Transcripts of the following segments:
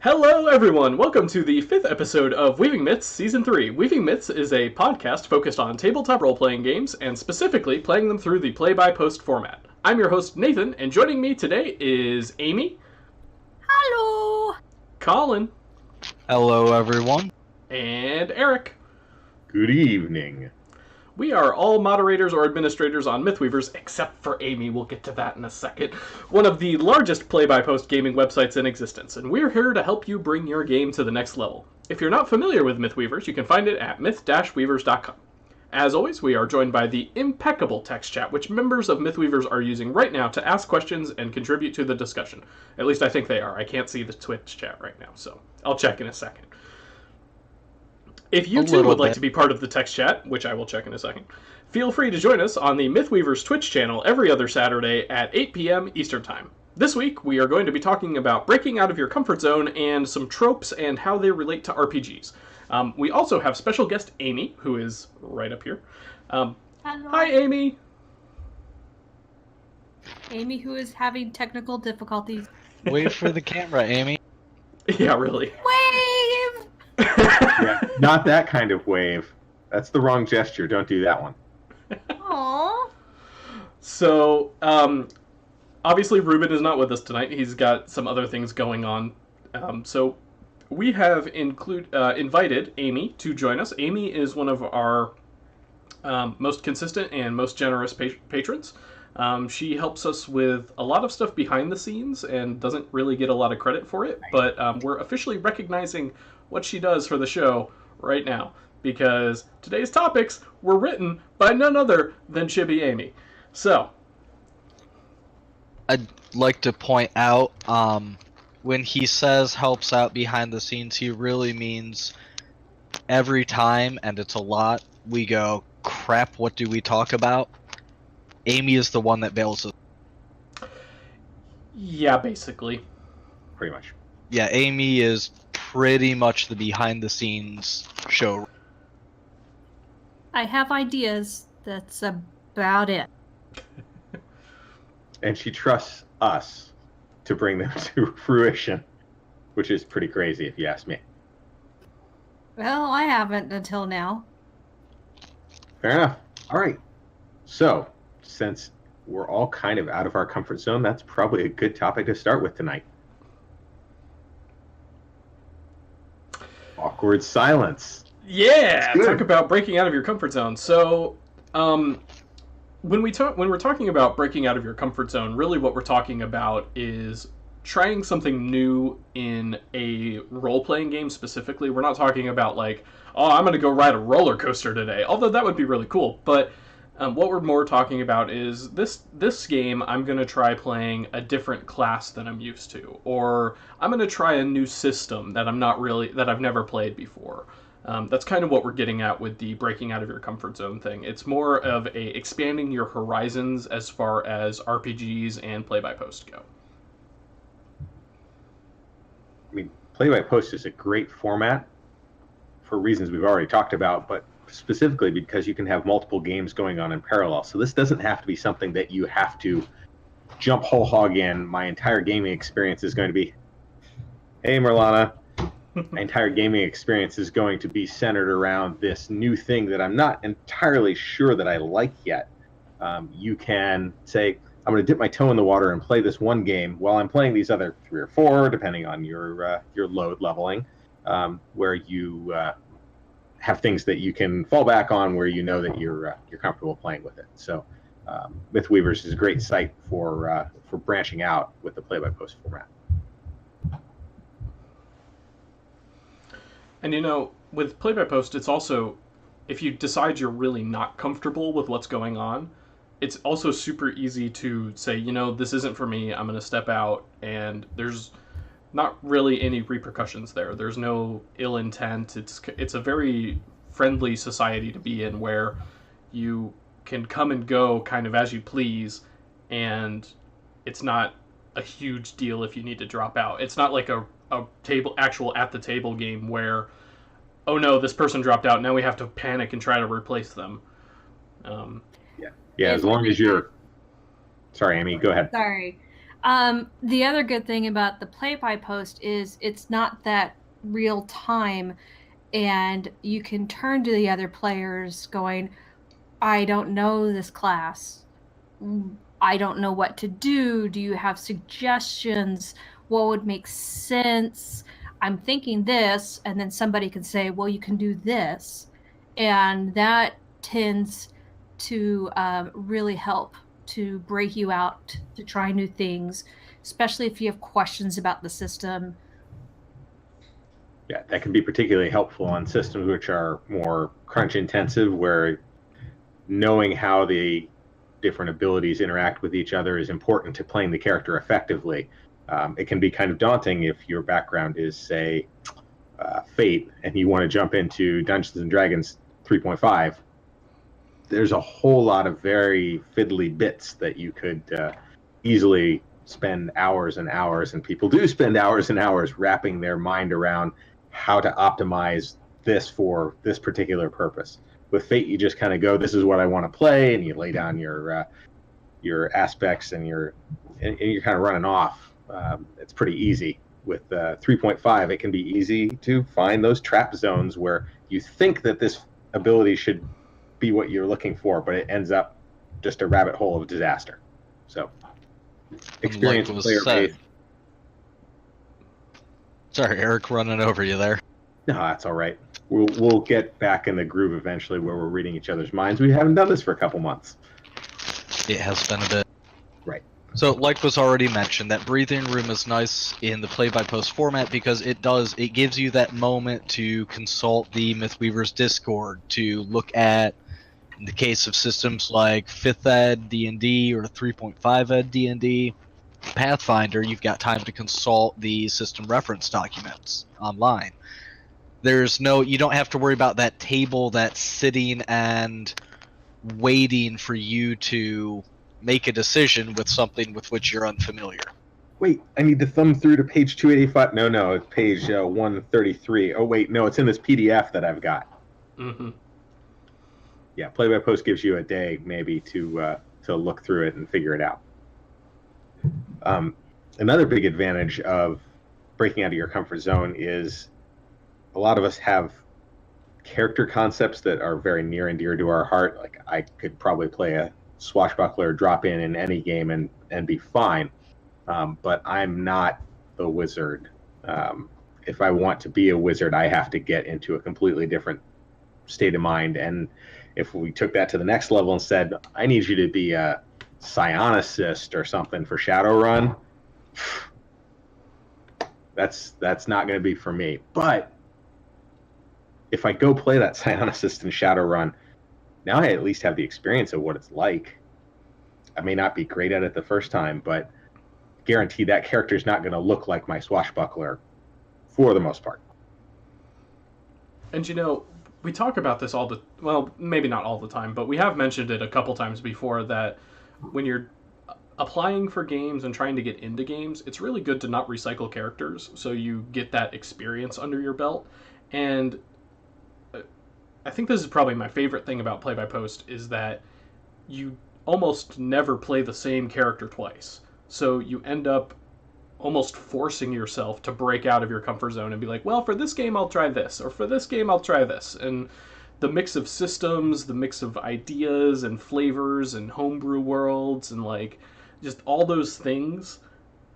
Hello, everyone! Welcome to the 5th episode of Weaving Myths Season 3. Weaving Myths is a podcast focused on tabletop role-playing games, and specifically playing them through the play-by-post format. I'm your host, Nathan, and joining me today is Amy, Hello! Colin, Hello, everyone. and Eric. Good evening. We are all moderators or administrators on Mythweavers, except for Amy. We'll get to that in a second. One of the largest play-by-post gaming websites in existence, and we're here to help you bring your game to the next level. If you're not familiar with Mythweavers, you can find it at myth-weavers.com. As always, we are joined by the impeccable text chat, which members of Mythweavers are using right now to ask questions and contribute to the discussion. At least I think they are. I can't see the Twitch chat right now, so I'll check in a second. If you too would like to be part of the text chat, which I will check in a second, feel free to join us on the Mythweavers Twitch channel every other Saturday at 8 p.m. Eastern Time. This week, we are going to be talking about breaking out of your comfort zone and some tropes and how they relate to RPGs. We also have special guest Amy, who is right up here. Hello. Hi, Amy! Amy, who is having technical difficulties. Wait for the camera, Amy. Yeah, really. Wave! Yeah, not that kind of wave. That's the wrong gesture. Don't do that one. Aww. So, obviously Ruben is not with us tonight. He's got some other things going on. So we have invited Amy to join us. Amy is one of our most consistent and most generous patrons. She helps us with a lot of stuff behind the scenes and doesn't really get a lot of credit for it, but we're officially recognizing what she does for the show right now, because today's topics were written by none other than Chibi Amy. So, I'd like to point out, when he says helps out behind the scenes, he really means every time, and it's a lot, we go, crap, what do we talk about? Amy is the one that bails us. yeah, basically. Pretty much. Yeah, Amy is pretty much the behind the scenes show. I have ideas. That's about it. And she trusts us to bring them to fruition, which is pretty crazy if you ask me. Well, I haven't until now. Fair enough. All right. So, since we're all kind of out of our comfort zone, that's probably a good topic to start with tonight. Awkward silence. Yeah, Good. talk about breaking out of your comfort zone. So, when we're talking about breaking out of your comfort zone, really what we're talking about is trying something new in a role-playing game specifically. We're not talking about like, oh, I'm going to go ride a roller coaster today, although that would be really cool. But what we're more talking about is this game, I'm going to try playing a different class than I'm used to, or I'm going to try a new system that I've never played before. That's kind of what we're getting at with the breaking out of your comfort zone thing. It's more of a expanding your horizons as far as RPGs and play-by-post go. I mean, play-by-post is a great format for reasons we've already talked about, but specifically because you can have multiple games going on in parallel. So this doesn't have to be something that you have to jump whole hog in. My entire gaming experience is going to be, hey, Merlana. My entire gaming experience is going to be centered around this new thing that I'm not entirely sure that I like yet. You can say, I'm going to dip my toe in the water and play this one game while I'm playing these other 3 or 4, depending on your load leveling, where you have things that you can fall back on where you know that you're comfortable playing with it. So Mythweavers is a great site for branching out with the play-by-post format. And with play-by-post, it's also, if you decide you're really not comfortable with what's going on, it's also super easy to say, this isn't for me, I'm going to step out, and there's not really any repercussions there. There's no ill intent. It's a very friendly society to be in, where you can come and go kind of as you please, and it's not a huge deal if you need to drop out. It's not like a actual at the table game where, oh no, this person dropped out, now we have to panic and try to replace them. Yeah, as long as you're... Sorry, Amy, go ahead. Sorry. The other good thing about the play-by-post is it's not that real time, and you can turn to the other players going, I don't know this class. I don't know what to do. Do you have suggestions? What would make sense? I'm thinking this, and then somebody can say, well, you can do this. And that tends to really help to break you out to try new things, especially if you have questions about the system. Yeah, that can be particularly helpful on systems which are more crunch intensive, where knowing how the different abilities interact with each other is important to playing the character effectively. It can be kind of daunting if your background is, say, Fate, and you want to jump into Dungeons and Dragons 3.5. There's a whole lot of very fiddly bits that you could easily spend hours and hours, and people do spend hours and hours wrapping their mind around how to optimize this for this particular purpose. With Fate, you just kind of go, this is what I want to play, and you lay down your aspects, and you're kind of running off. It's pretty easy. With 3.5, it can be easy to find those trap zones where you think that this ability should be what you're looking for, but it ends up just a rabbit hole of disaster. So, experience player base. Sorry, Eric, running over you there. No, that's all right. We'll get back in the groove eventually where we're reading each other's minds. We haven't done this for a couple months. It has been a bit. Right. So, like was already mentioned, that breathing room is nice in the play-by-post format because it gives you that moment to consult the Mythweavers Discord, to look at, in the case of systems like 5th Ed D&D or 3.5 Ed D&D, Pathfinder, you've got time to consult the system reference documents online. You don't have to worry about that table that's sitting and waiting for you to make a decision with something with which you're unfamiliar. Wait, I need to thumb through to page 285. No, it's page 133. Oh, wait, no, it's in this PDF that I've got. Mm-hmm. Yeah, play-by-post gives you a day maybe to look through it and figure it out. Another big advantage of breaking out of your comfort zone is a lot of us have character concepts that are very near and dear to our heart. Like, I could probably play a swashbuckler drop in any game and be fine, but I'm not a wizard. If I want to be a wizard, I have to get into a completely different state of mind. And if we took that to the next level and said, I need you to be a psionicist or something for Shadowrun, that's not going to be for me. But if I go play that psionicist in Shadowrun, now I at least have the experience of what it's like. I may not be great at it the first time, but guarantee that character is not going to look like my swashbuckler for the most part. And we talk about this well, maybe not all the time, but we have mentioned it a couple times before, that when you're applying for games and trying to get into games, it's really good to not recycle characters so you get that experience under your belt. And I think this is probably my favorite thing about play-by-post, is that you almost never play the same character twice. So you end up almost forcing yourself to break out of your comfort zone and be like, well, for this game I'll try this, or for this game I'll try this. And the mix of systems, the mix of ideas and flavors and homebrew worlds, and like just all those things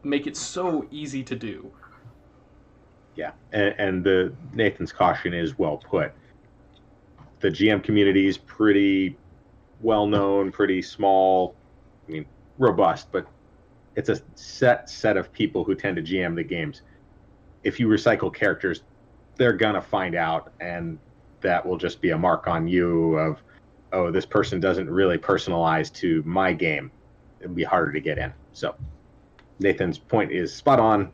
make it so easy to do. Yeah, and the Nathan's caution is well put. The GM community is pretty well known, pretty small, I mean, robust, but it's a set of people who tend to GM the games. If you recycle characters, they're gonna find out, and that will just be a mark on you of, oh, this person doesn't really personalize to my game. It'll be harder to get in. So Nathan's point is spot on.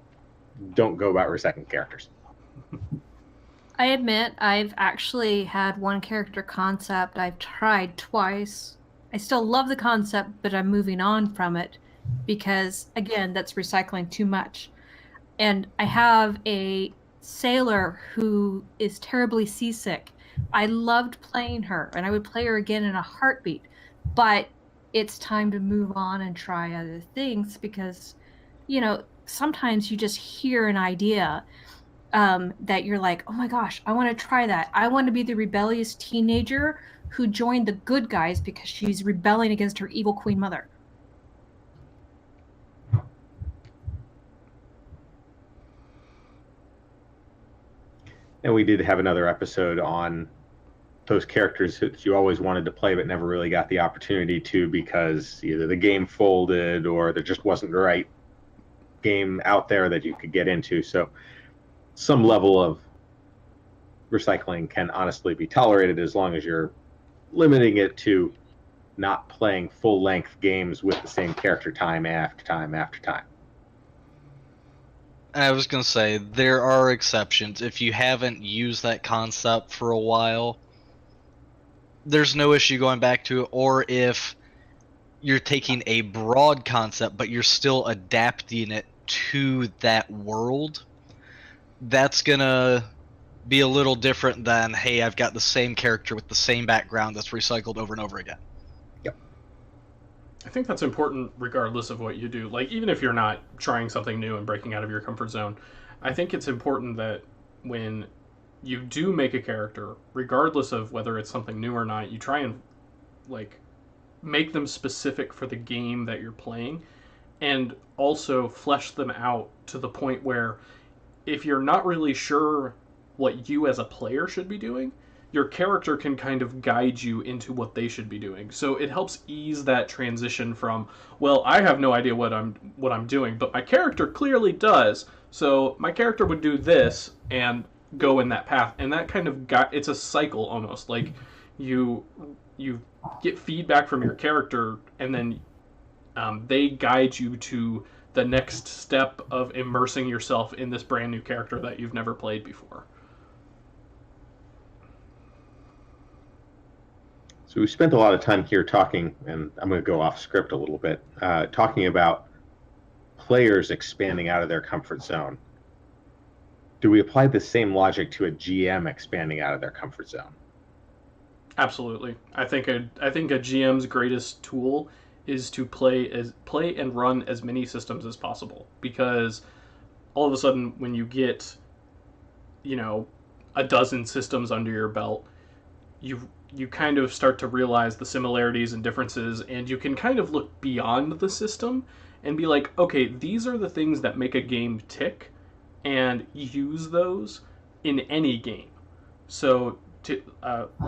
Don't go about recycling characters. I admit I've actually had one character concept I've tried twice. I still love the concept, but I'm moving on from it because, again, that's recycling too much. And I have a sailor who is terribly seasick. I loved playing her, and I would play her again in a heartbeat. But it's time to move on and try other things because sometimes you just hear an idea that you're like, oh my gosh, I want to try that. I want to be the rebellious teenager who joined the good guys because she's rebelling against her evil queen mother. And we did have another episode on those characters that you always wanted to play but never really got the opportunity to because either the game folded or there just wasn't the right game out there that you could get into. So some level of recycling can honestly be tolerated as long as you're limiting it to not playing full-length games with the same character time after time after time. I was going to say, there are exceptions. If you haven't used that concept for a while, there's no issue going back to it. Or if you're taking a broad concept, but you're still adapting it to that world, that's going to be a little different than, hey, I've got the same character with the same background that's recycled over and over again. I think that's important regardless of what you do. Like, even if you're not trying something new and breaking out of your comfort zone, I think it's important that when you do make a character, regardless of whether it's something new or not, you try and, like, make them specific for the game that you're playing, and also flesh them out to the point where if you're not really sure what you as a player should be doing, your character can kind of guide you into what they should be doing. So it helps ease that transition from, well, I have no idea what I'm doing, but my character clearly does. So my character would do this and go in that path, and that kind of it's a cycle almost. Like you get feedback from your character, and then they guide you to the next step of immersing yourself in this brand new character that you've never played before. So we spent a lot of time here talking, and I'm going to go off script a little bit, talking about players expanding out of their comfort zone. Do we apply the same logic to a GM expanding out of their comfort zone? Absolutely. I think a GM's greatest tool is to play and run as many systems as possible, because all of a sudden when you get, a dozen systems under your belt, you kind of start to realize the similarities and differences, and you can kind of look beyond the system and be like, okay, these are the things that make a game tick, and use those in any game. So,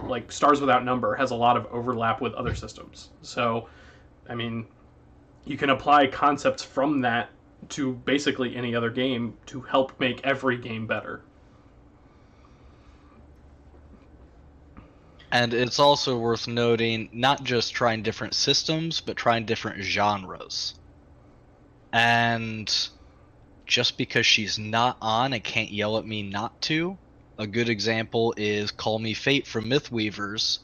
like Stars Without Number has a lot of overlap with other systems. So, I mean, you can apply concepts from that to basically any other game to help make every game better. And it's also worth noting, not just trying different systems, but trying different genres. And just because she's not on and can't yell at me not to, a good example is Call Me Fate from Mythweavers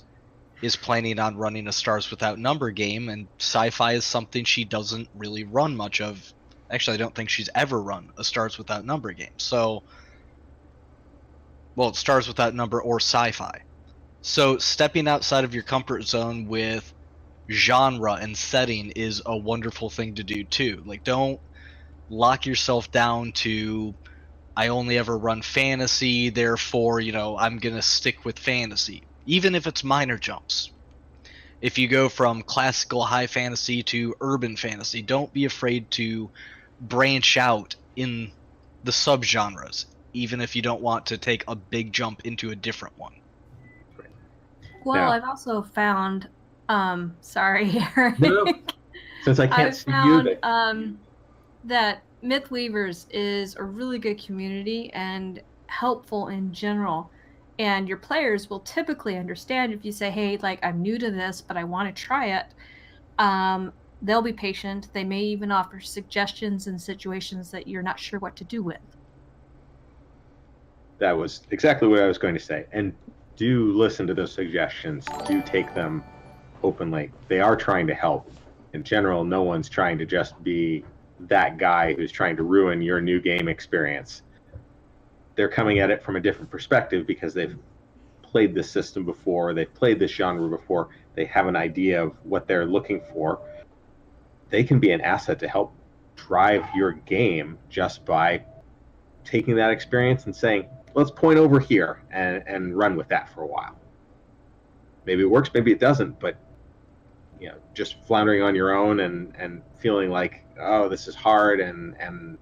is planning on running a Stars Without Number game, and sci-fi is something she doesn't really run much of. Actually, I don't think she's ever run a Stars Without Number game. So, well, it's Stars Without Number or sci-fi. So stepping outside of your comfort zone with genre and setting is a wonderful thing to do too. Like, don't lock yourself down to, I only ever run fantasy, therefore, I'm going to stick with fantasy. Even if it's minor jumps. If you go from classical high fantasy to urban fantasy, don't be afraid to branch out in the subgenres, even if you don't want to take a big jump into a different one. Well, Now, I've also found, sorry, Eric. No. Since I can't I've see you, found that Mythweavers is a really good community and helpful in general. And your players will typically understand if you say, hey, like, I'm new to this, but I want to try it. They'll be patient. They may even offer suggestions in situations that you're not sure what to do with. that was exactly what I was going to say. And do listen to those suggestions. Do take them openly. They are trying to help. In general, no one's trying to just be that guy who's trying to ruin your new game experience. They're coming at it from a different perspective because they've played this system before, they've played this genre before, they have an idea of what they're looking for. They can be an asset to help drive your game just by taking that experience and saying, let's point over here and run with that for a while. Maybe it works, maybe it doesn't, but just floundering on your own and feeling like, oh, this is hard and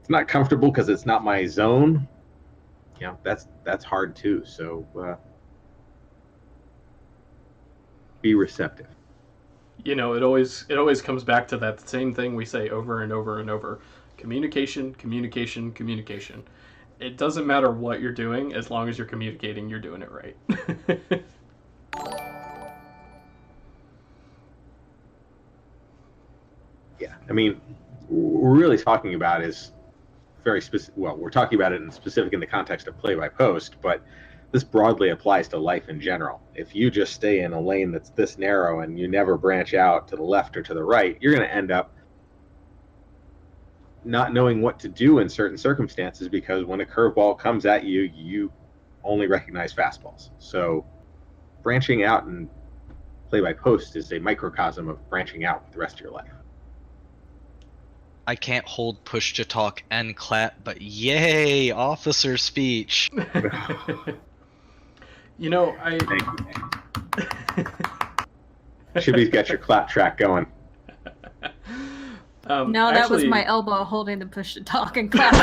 it's not comfortable because it's not my zone. That's hard too. So be receptive. It always comes back to that same thing we say over and over and over. Communication, communication, communication. It doesn't matter what you're doing, as long as you're communicating, you're doing it right. Yeah, I mean, we're really talking about is very specific. Well, we're talking about it in specific in the context of play-by-post, but this broadly applies to life in general. If you just stay in a lane that's this narrow and you never branch out to the left or to the right, you're going to end up not knowing what to do in certain circumstances, because when a curveball comes at you, you only recognize fastballs. So branching out and play-by-post is a microcosm of branching out with the rest of your life. I can't hold push to talk and clap, but yay, officer speech. Thank you. Chibi's got your clap track going. No, that was my elbow holding the push to talk and clap.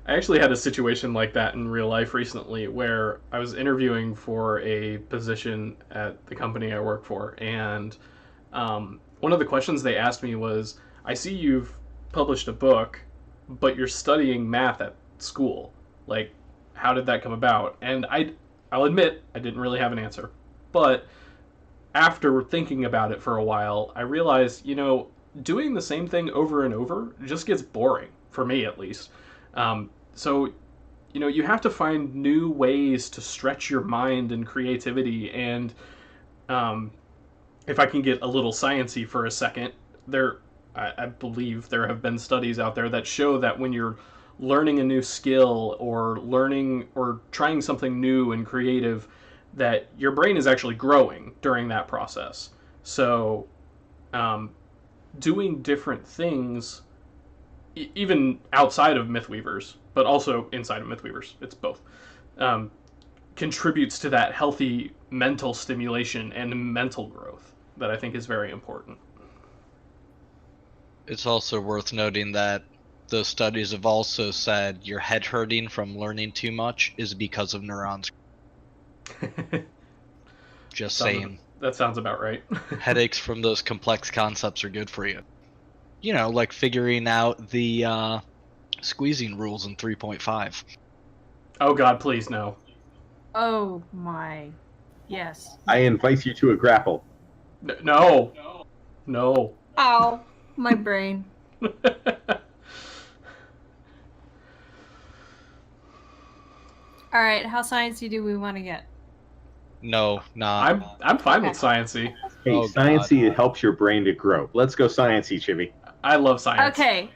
I actually had a situation like that in real life recently where I was interviewing for a position at the company I work for, and one of the questions they asked me was, I see you've published a book, but you're studying math at school. Like, how did that come about? And I'll admit, I didn't really have an answer. But after thinking about it for a while, I realized, doing the same thing over and over just gets boring, for me at least. So, you have to find new ways to stretch your mind and creativity. And if I can get a little sciencey for a second, I believe there have been studies out there that show that when you're learning a new skill or trying something new and creative, that your brain is actually growing during that process. So, doing different things, even outside of Mythweavers, but also inside of Mythweavers, it's both, contributes to that healthy mental stimulation and mental growth that I think is very important. It's also worth noting that those studies have also said your head hurting from learning too much is because of neurons. Just saying. That sounds about right. Headaches from those complex concepts are good for you. Like figuring out the squeezing rules in 3.5. Oh God, please no. Oh my, yes. I invite you to a grapple. No. Ow, my brain. All right, how sciencey do we want to get? No, not. I'm fine with sciencey. Hey, Oh, sciencey, God. it helps your brain to grow. Let's go sciencey, Chibi. I love science. Okay.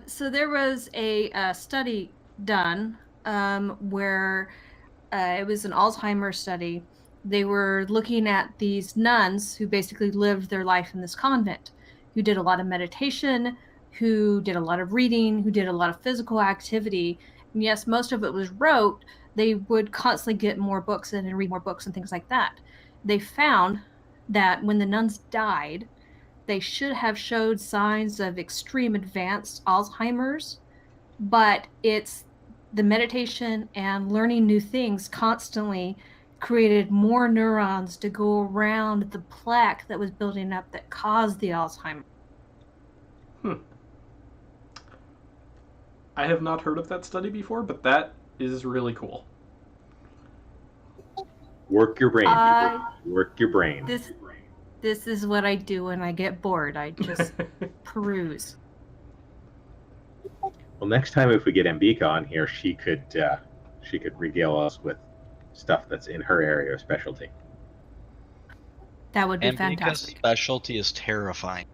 So there was a study done where it was an Alzheimer's study. They were looking at these nuns who basically lived their life in this convent, who did a lot of meditation, who did a lot of reading, who did a lot of physical activity. And yes, most of it was rote. They would constantly get more books in and read more books and things like that. They found that when the nuns died, they should have showed signs of extreme advanced Alzheimer's, but it's the meditation and learning new things constantly created more neurons to go around the plaque that was building up that caused the Alzheimer's. I have not heard of that study before, but that is really cool. Work your brain. People. Work your brain. This is what I do when I get bored. I just peruse. Well, next time if we get Ambika on here, she could regale us with stuff that's in her area of specialty. That would be Ambika's fantastic. specialty is terrifying.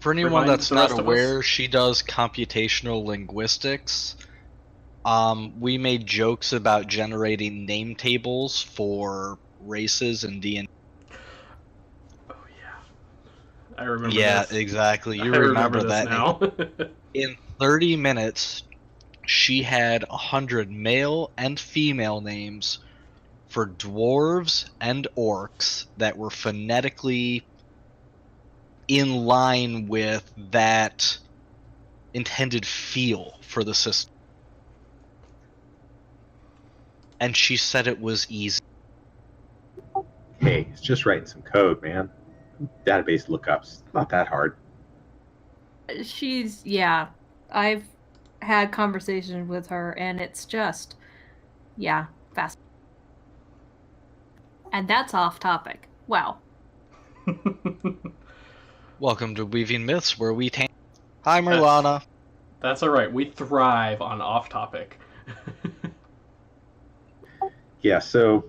For anyone Remind that's the not rest of us- aware, she does computational linguistics. We made jokes about generating name tables for races in D&D. Oh yeah, I remember. Yeah, this. exactly. You I remember this that. now. In 30 minutes, she had 100 male and female names for dwarves and orcs that were phonetically in line with that intended feel for the system. And she said it was easy. Hey, it's just writing some code, man. Database lookups, not that hard. I've had conversations with her, and it's just, fast. And that's off topic. Wow. Welcome to Weaving Myths, where we Hi, Merlana. That's all right. We thrive on off topic. Yeah, so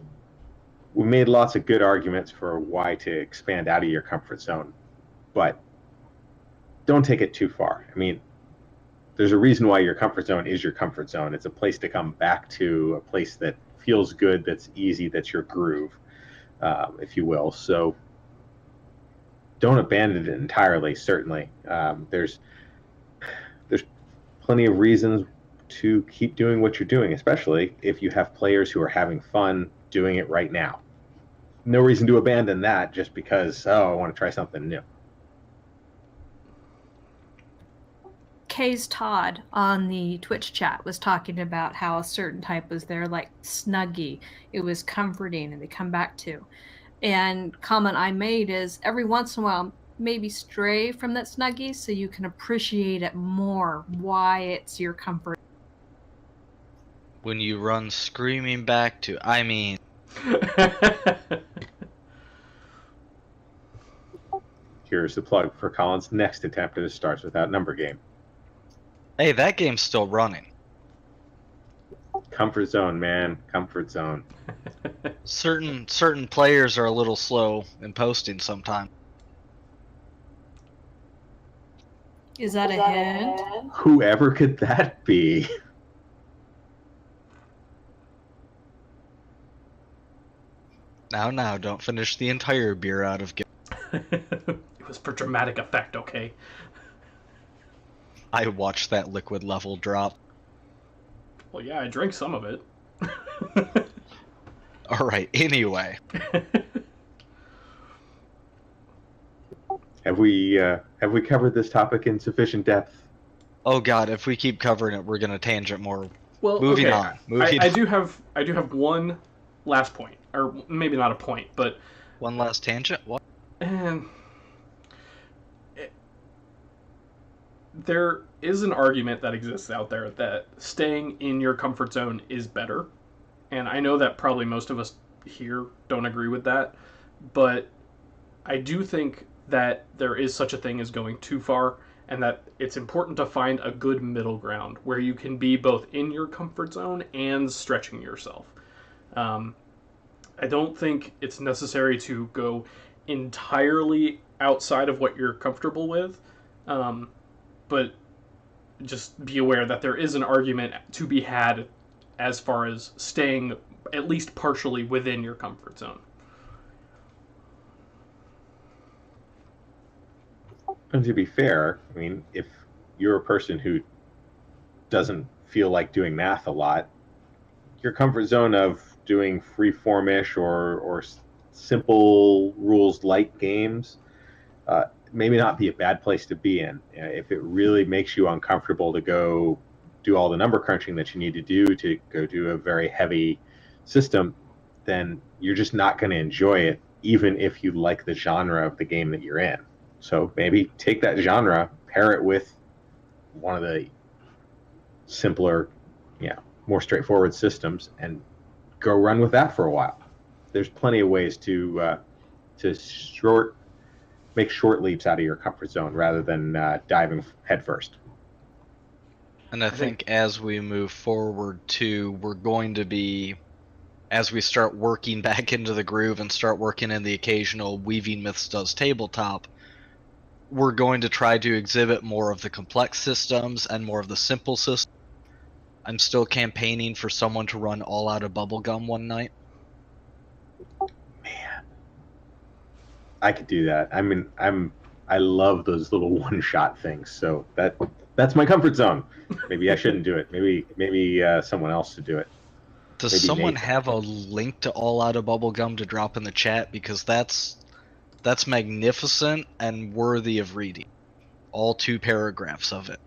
we made lots of good arguments for why to expand out of your comfort zone, but don't take it too far. I mean, there's a reason why your comfort zone is your comfort zone. It's a place to come back to, a place that feels good, that's easy, that's your groove, if you will. So don't abandon it entirely, certainly. There's plenty of reasons to keep doing what you're doing, especially if you have players who are having fun doing it right now. No reason to abandon that just because, I want to try something new. Kay's Todd on the Twitch chat was talking about how a certain type was there, like Snuggie. It was comforting and they come back to. And comment I made is every once in a while, maybe stray from that Snuggie so you can appreciate it more, why it's your comfort. When you run screaming back to, Here's the plug for Colin's next attempt at a Starts Without Number game. Hey, that game's still running. Comfort zone, man. Comfort zone. Certain players are a little slow in posting sometimes. Is that a hint? Whoever could that be? Now, don't finish the entire beer out of It was for dramatic effect, okay? I watched that liquid level drop. Well, yeah, I drank some of it. Alright, anyway. Have we covered this topic in sufficient depth? Oh god, if we keep covering it, we're gonna tangent more. Well, Moving okay. on. I do have one last point, or maybe not a point, but One last tangent? What? There is an argument that exists out there that staying in your comfort zone is better. And I know that probably most of us here don't agree with that, but I do think that there is such a thing as going too far, and that it's important to find a good middle ground where you can be both in your comfort zone and stretching yourself. I don't think it's necessary to go entirely outside of what you're comfortable with, but just be aware that there is an argument to be had as far as staying at least partially within your comfort zone. And to be fair, I mean, if you're a person who doesn't feel like doing math a lot, your comfort zone of doing free-form-ish or simple rules-light games maybe not be a bad place to be in. If it really makes you uncomfortable to go do all the number crunching that you need to do to go do a very heavy system, then you're just not going to enjoy it, even if you like the genre of the game that you're in. So maybe take that genre, pair it with one of the simpler, more straightforward systems, and go run with that for a while. There's plenty of ways to make short leaps out of your comfort zone rather than diving headfirst. And I think as we move forward too, we're going to be, as we start working back into the groove and start working in the occasional Weaving Myths Does tabletop, we're going to try to exhibit more of the complex systems and more of the simple systems. I'm still campaigning for someone to run all out of bubblegum one night. I could do that. I mean, I love those little one-shot things. So that's my comfort zone. Maybe I shouldn't do it. Maybe someone else should do it. Does Maybe someone Nathan. have a link to All Out of Bubblegum to drop in the chat? Because that's magnificent and worthy of reading. All 2 paragraphs of it.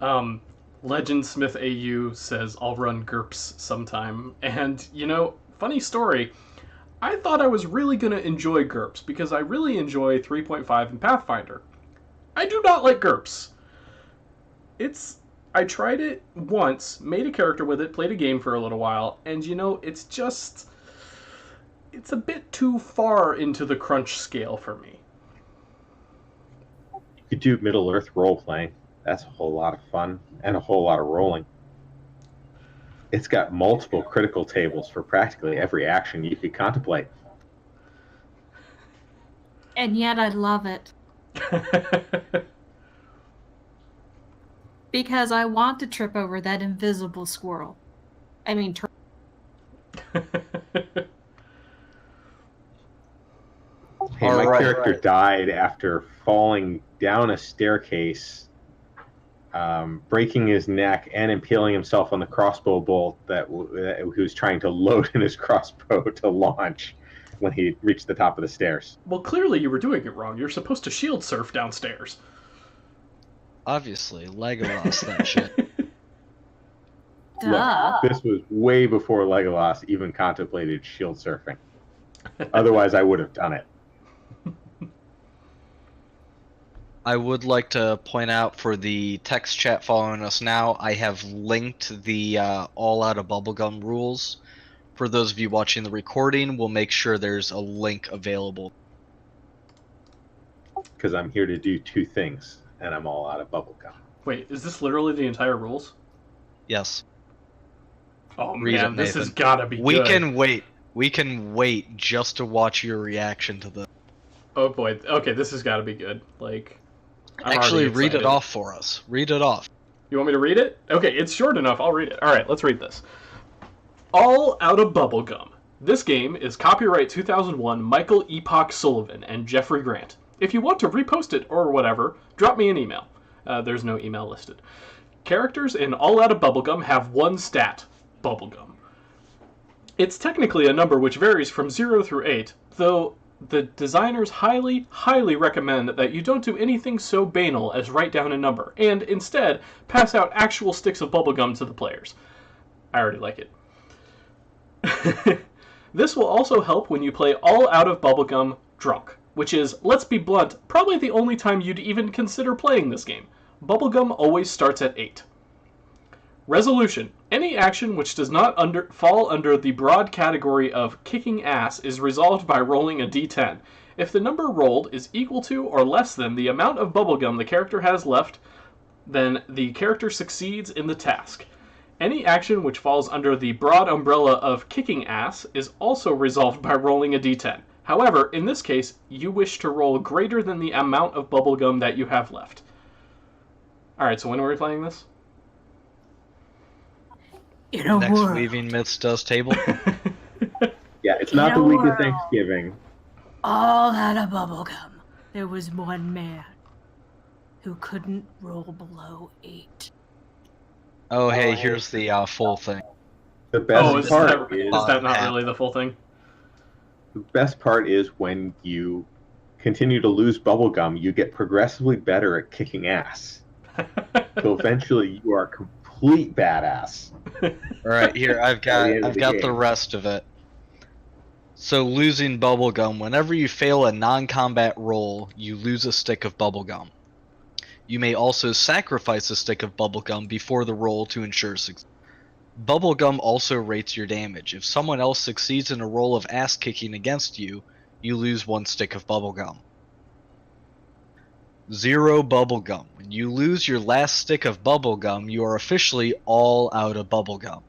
Legendsmith AU says, I'll run GURPS sometime. And, funny story, I thought I was really going to enjoy GURPS because I really enjoy 3.5 and Pathfinder. I do not like GURPS. I tried it once, made a character with it, played a game for a little while, and it's a bit too far into the crunch scale for me. You could do Middle-earth role-playing. That's a whole lot of fun and a whole lot of rolling. It's got multiple critical tables for practically every action you could contemplate. And yet I love it. Because I want to trip over that invisible squirrel. I mean, Hey, my Alright. character died after falling down a staircase, breaking his neck, and impaling himself on the crossbow bolt that he was trying to load in his crossbow to launch when he reached the top of the stairs. Well, clearly you were doing it wrong. You're supposed to shield surf downstairs. Obviously, Legolas, that shit. duh. Look, this was way before Legolas even contemplated shield surfing. Otherwise, I would have done it. I would like to point out for the text chat following us now, I have linked the All Out of Bubblegum rules. For those of you watching the recording, we'll make sure there's a link available. Because I'm here to do 2 things, and I'm all out of bubblegum. Wait, is this literally the entire rules? Yes. Oh Read man, it, this Nathan. has gotta be We good. can wait. We can wait just to watch your reaction to this. Oh boy, okay, this has gotta be good. Like, I'm Actually, already read it excited. off for us. Read it off. You want me to read it? Okay, it's short enough, I'll read it. Alright, let's read this. All Out of Bubblegum. This game is copyright 2001 Michael Epoch Sullivan and Jeffrey Grant. If you want to repost it or whatever, drop me an email. There's no email listed. Characters in All Out of Bubblegum have 1 stat, Bubblegum. It's technically a number which varies from 0 through 8, though the designers highly, highly recommend that you don't do anything so banal as write down a number, and instead pass out actual sticks of bubblegum to the players. I already like it. This will also help when you play All Out of Bubblegum drunk, which is, let's be blunt, probably the only time you'd even consider playing this game. Bubblegum always starts at 8. Resolution. Any action which does not fall under the broad category of kicking ass is resolved by rolling a d10. If the number rolled is equal to or less than the amount of bubblegum the character has left, then the character succeeds in the task. Any action which falls under the broad umbrella of kicking ass is also resolved by rolling a d10. However, in this case, you wish to roll greater than the amount of bubblegum that you have left. Alright, so when are we playing this? In a Next world Weaving Myths Does table. Yeah, it's not the In a week of world. Thanksgiving. all out of bubblegum, there was one man who couldn't roll below 8. Oh, hey, here's the full thing. The best Oh, is part that not really the full thing? the best part is when you continue to lose bubblegum, you get progressively better at kicking ass. So eventually you are a complete badass. All right, here I've got the end of the the game. rest of it. So losing bubblegum, whenever you fail a non-combat roll, you lose a stick of bubblegum. You may also sacrifice a stick of bubblegum before the roll to ensure success. Bubblegum also rates your damage. If someone else succeeds in a roll of ass kicking against you, you lose 1 stick of bubblegum. 0 bubblegum. When you lose your last stick of bubblegum, you are officially all out of bubblegum.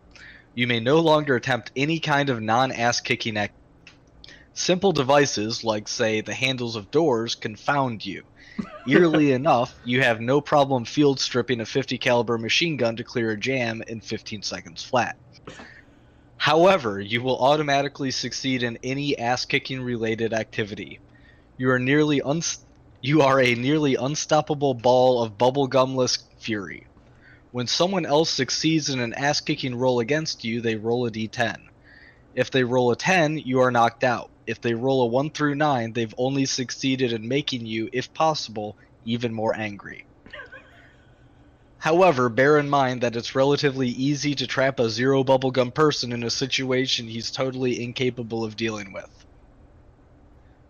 You may no longer attempt any kind of non-ass kicking act. Simple devices, like say the handles of doors, confound you. Eerily enough, you have no problem field stripping a 50 caliber machine gun to clear a jam in 15 seconds flat. However, you will automatically succeed in any ass-kicking related activity. You are a nearly unstoppable ball of bubblegumless fury. When someone else succeeds in an ass-kicking roll against you, they roll a d10. If they roll a 10, you are knocked out. If they roll a 1 through 9, they've only succeeded in making you, if possible, even more angry. However, bear in mind that it's relatively easy to trap a zero bubblegum person in a situation he's totally incapable of dealing with.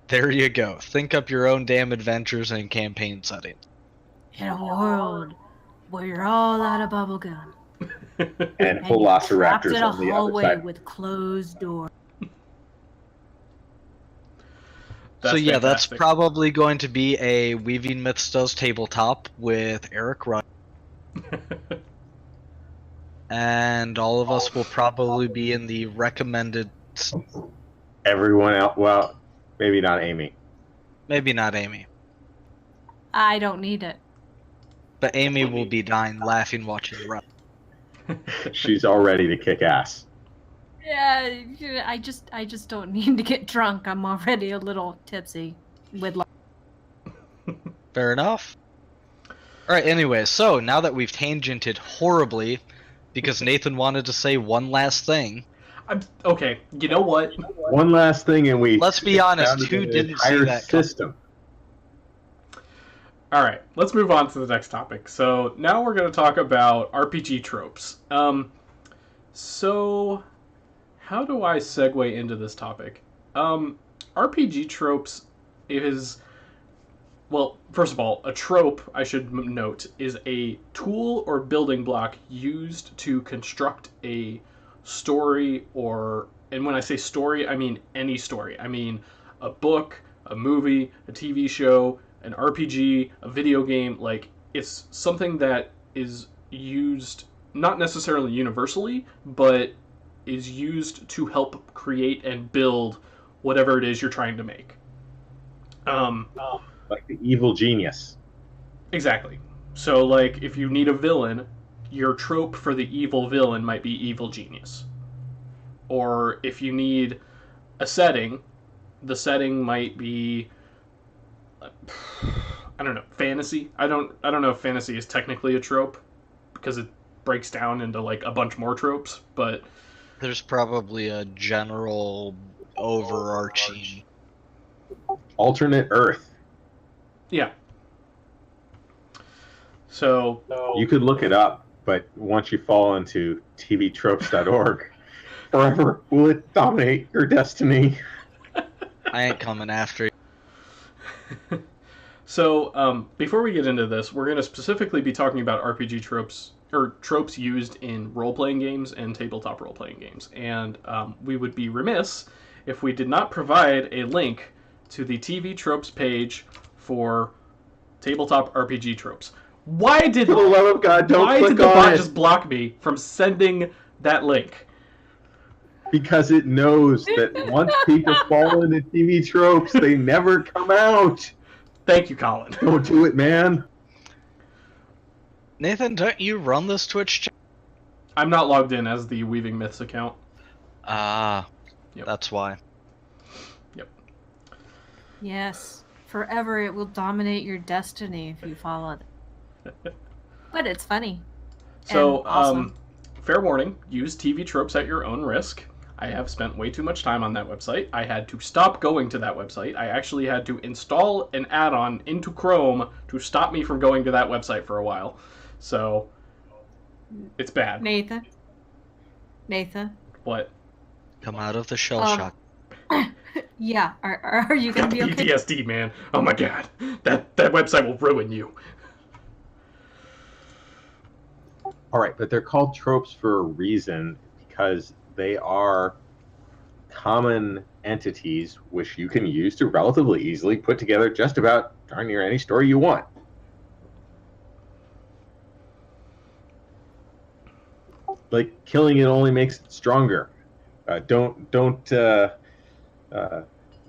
There you go. Think up your own damn adventures and campaign settings. In a world where you're all out of bubblegum. And And you're trapped velociraptors in a on the other hallway side. with closed doors. So yeah, that's fantastic. probably going to be a Weaving Myths Does tabletop with Eric Run. And all of us will probably be in the recommended... Everyone else, well, maybe not Amy. Maybe not Amy. I don't need it. But Amy will be dying laughing watching Run. She's all ready to kick ass. Yeah, I just don't need to get drunk. I'm already a little tipsy with Fair enough. Alright, anyway, so now that we've tangented horribly, because Nathan wanted to say one last thing, Okay, you know what? One last thing, and we. Let's be honest, founded who an didn't see entire that coming? system? All right, let's move on to the next topic. So now we're going to talk about RPG tropes. So how do I segue into this topic? RPG tropes is, well, first of all, a trope, I should note, is a tool or building block used to construct a story or, and when I say story, I mean any story. I mean a book, a movie, a TV show, an RPG, a video game. Like, it's something that is used not necessarily universally, but is used to help create and build whatever it is you're trying to make. Like the evil genius. Exactly. So, like, if you need a villain, your trope for the evil villain might be evil genius. Or if you need a setting, the setting might be, I don't know, fantasy. I don't know if fantasy is technically a trope because it breaks down into like a bunch more tropes, but There's probably a general overarching... Alternate Earth. yeah. So You could look it up, but once you fall into tvtropes.org, forever will it dominate your destiny. I ain't coming after you. So, before we get into this, we're going to specifically be talking about RPG tropes, or tropes used in role-playing games and tabletop role-playing games. And we would be remiss if we did not provide a link to the TV tropes page for tabletop RPG tropes. Why did For the love of God, don't why did click the on bot it. just block me from sending that link? Because it knows that once people fall into TV tropes, they never come out. Thank you, Colin. Don't do it, man. Nathan, don't you run this Twitch channel? I'm not logged in as the Weaving Myths account. Ah, Yep. that's why. Yes, forever it will dominate your destiny if you follow it. But it's funny. So, And awesome. Fair warning, use TV tropes at your own risk. I have spent way too much time on that website. I had to stop going to that website. I actually had to install an add-on into Chrome to stop me from going to that website for a while. So, it's bad. Nathan? What? Come out of the shell Um, shock. Yeah, are you Got gonna the be okay? PTSD, man. Oh my god. That website will ruin you. All right, but they're called tropes for a reason because they are common entities which you can use to relatively easily put together just about darn near any story you want. Like killing it only makes it stronger.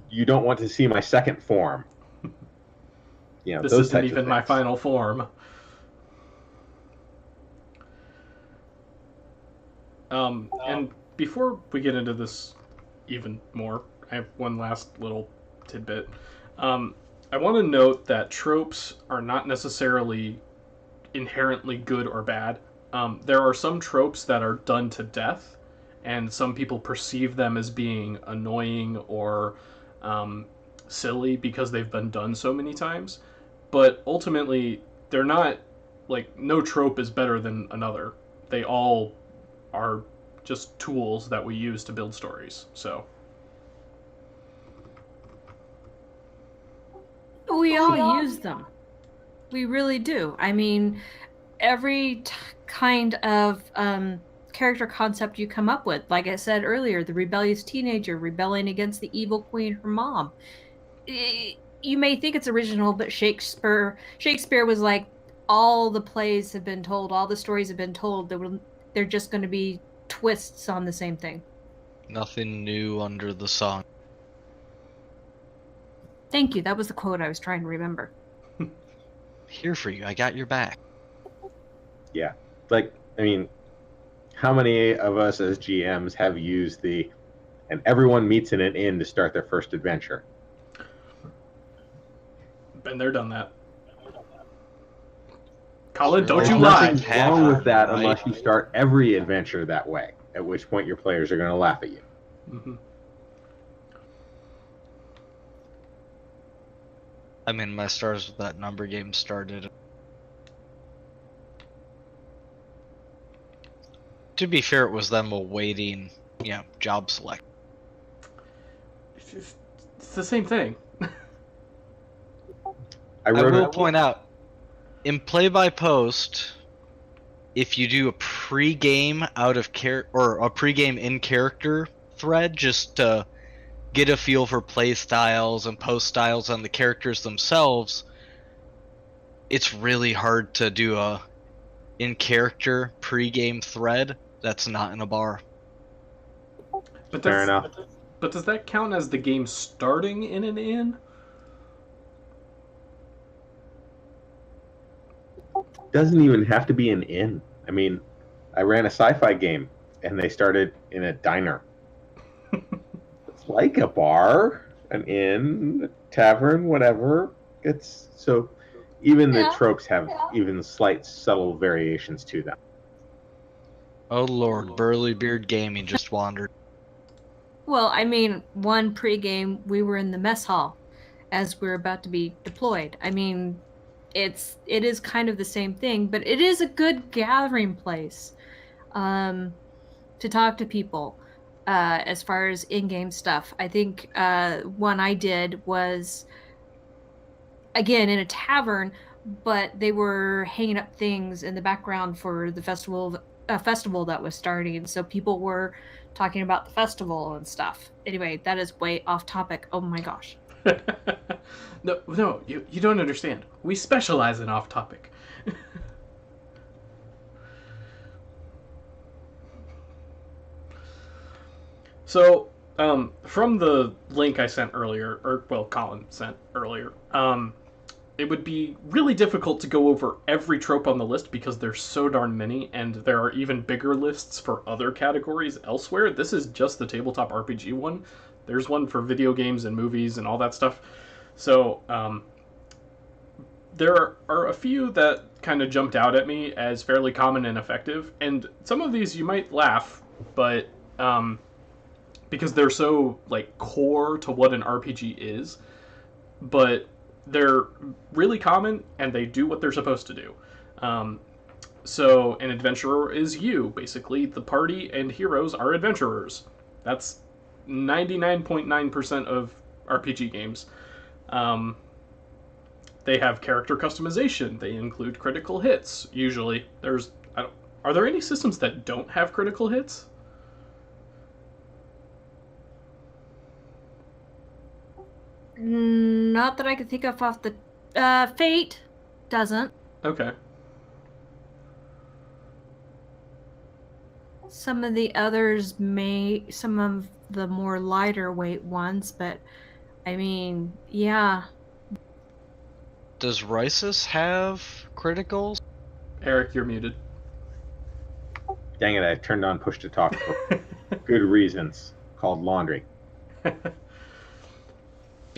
You don't want to see my second form. You know, This those isn't types of even my things. final form. And before we get into this even more, I have one last little tidbit. I want to note that tropes are not necessarily inherently good or bad. There are some tropes that are done to death, and some people perceive them as being annoying or silly because they've been done so many times. But ultimately, they're not like no trope is better than another. They all are just tools that we use to build stories. So We all use them. We really do. I mean, every kind of character concept you come up with, like I said earlier, the rebellious teenager rebelling against the evil queen, her mom. You may think it's original, but Shakespeare was like, all the plays have been told, all the stories have been told. They're just going to be twists on the same thing. Nothing new under the sun. Thank you. That was the quote I was trying to remember. Here for you. I got your back. Yeah. Like, I mean, how many of us as GMs have used and everyone meets in an inn to start their first adventure? been there, done that. Colin, don't There's you lie. Nothing wrong with that Right. unless you start every adventure that way, at which point your players are going to laugh at you. Mm-hmm. I mean, my Stars with That Number game started. To be fair, it was them awaiting, job select. It's the same thing. I will point out, in play-by-post, if you do a pre-game or a pre-game in-character thread, just to get a feel for play styles and post styles on the characters themselves, it's really hard to do a in-character pre-game thread that's not in a bar. But Fair enough. But does that count as the game starting in an inn? Doesn't even have to be an inn. I mean, I ran a sci-fi game and they started in a diner. It's like a bar, an inn, tavern, whatever. It's so even the tropes have even slight subtle variations to them. Oh lord, Burly Beard Gaming just wandered. Well, I mean, one pregame, we were in the mess hall as we were about to be deployed. I mean, it is kind of the same thing, but it is a good gathering place to talk to people as far as in-game stuff. I think one I did was, again, in a tavern, but they were hanging up things in the background for the festival that was starting, so people were talking about the festival and stuff. Anyway, that is way off topic. Oh my gosh. No, you don't understand. We specialize in off topic. So, from the link I sent earlier, Colin sent earlier, it would be really difficult to go over every trope on the list because there's so darn many, and there are even bigger lists for other categories elsewhere. This is just the tabletop RPG one. There's one for video games and movies and all that stuff. So, there are a few that kind of jumped out at me as fairly common and effective, and some of these you might laugh, but because they're so like core to what an RPG is, but they're really common and they do what they're supposed to do. So an adventurer is you, basically. The party and heroes are adventurers. That's 99.9% of RPG games. They have character customization. They include critical hits. Usually, are there any systems that don't have critical hits? Not that I can think of off the... Fate doesn't. Okay. Some of the others some of the more lighter weight ones, but I mean, yeah. Does Rysis have criticals? Eric, you're muted. Dang it, I turned on push to talk. good reasons called laundry. You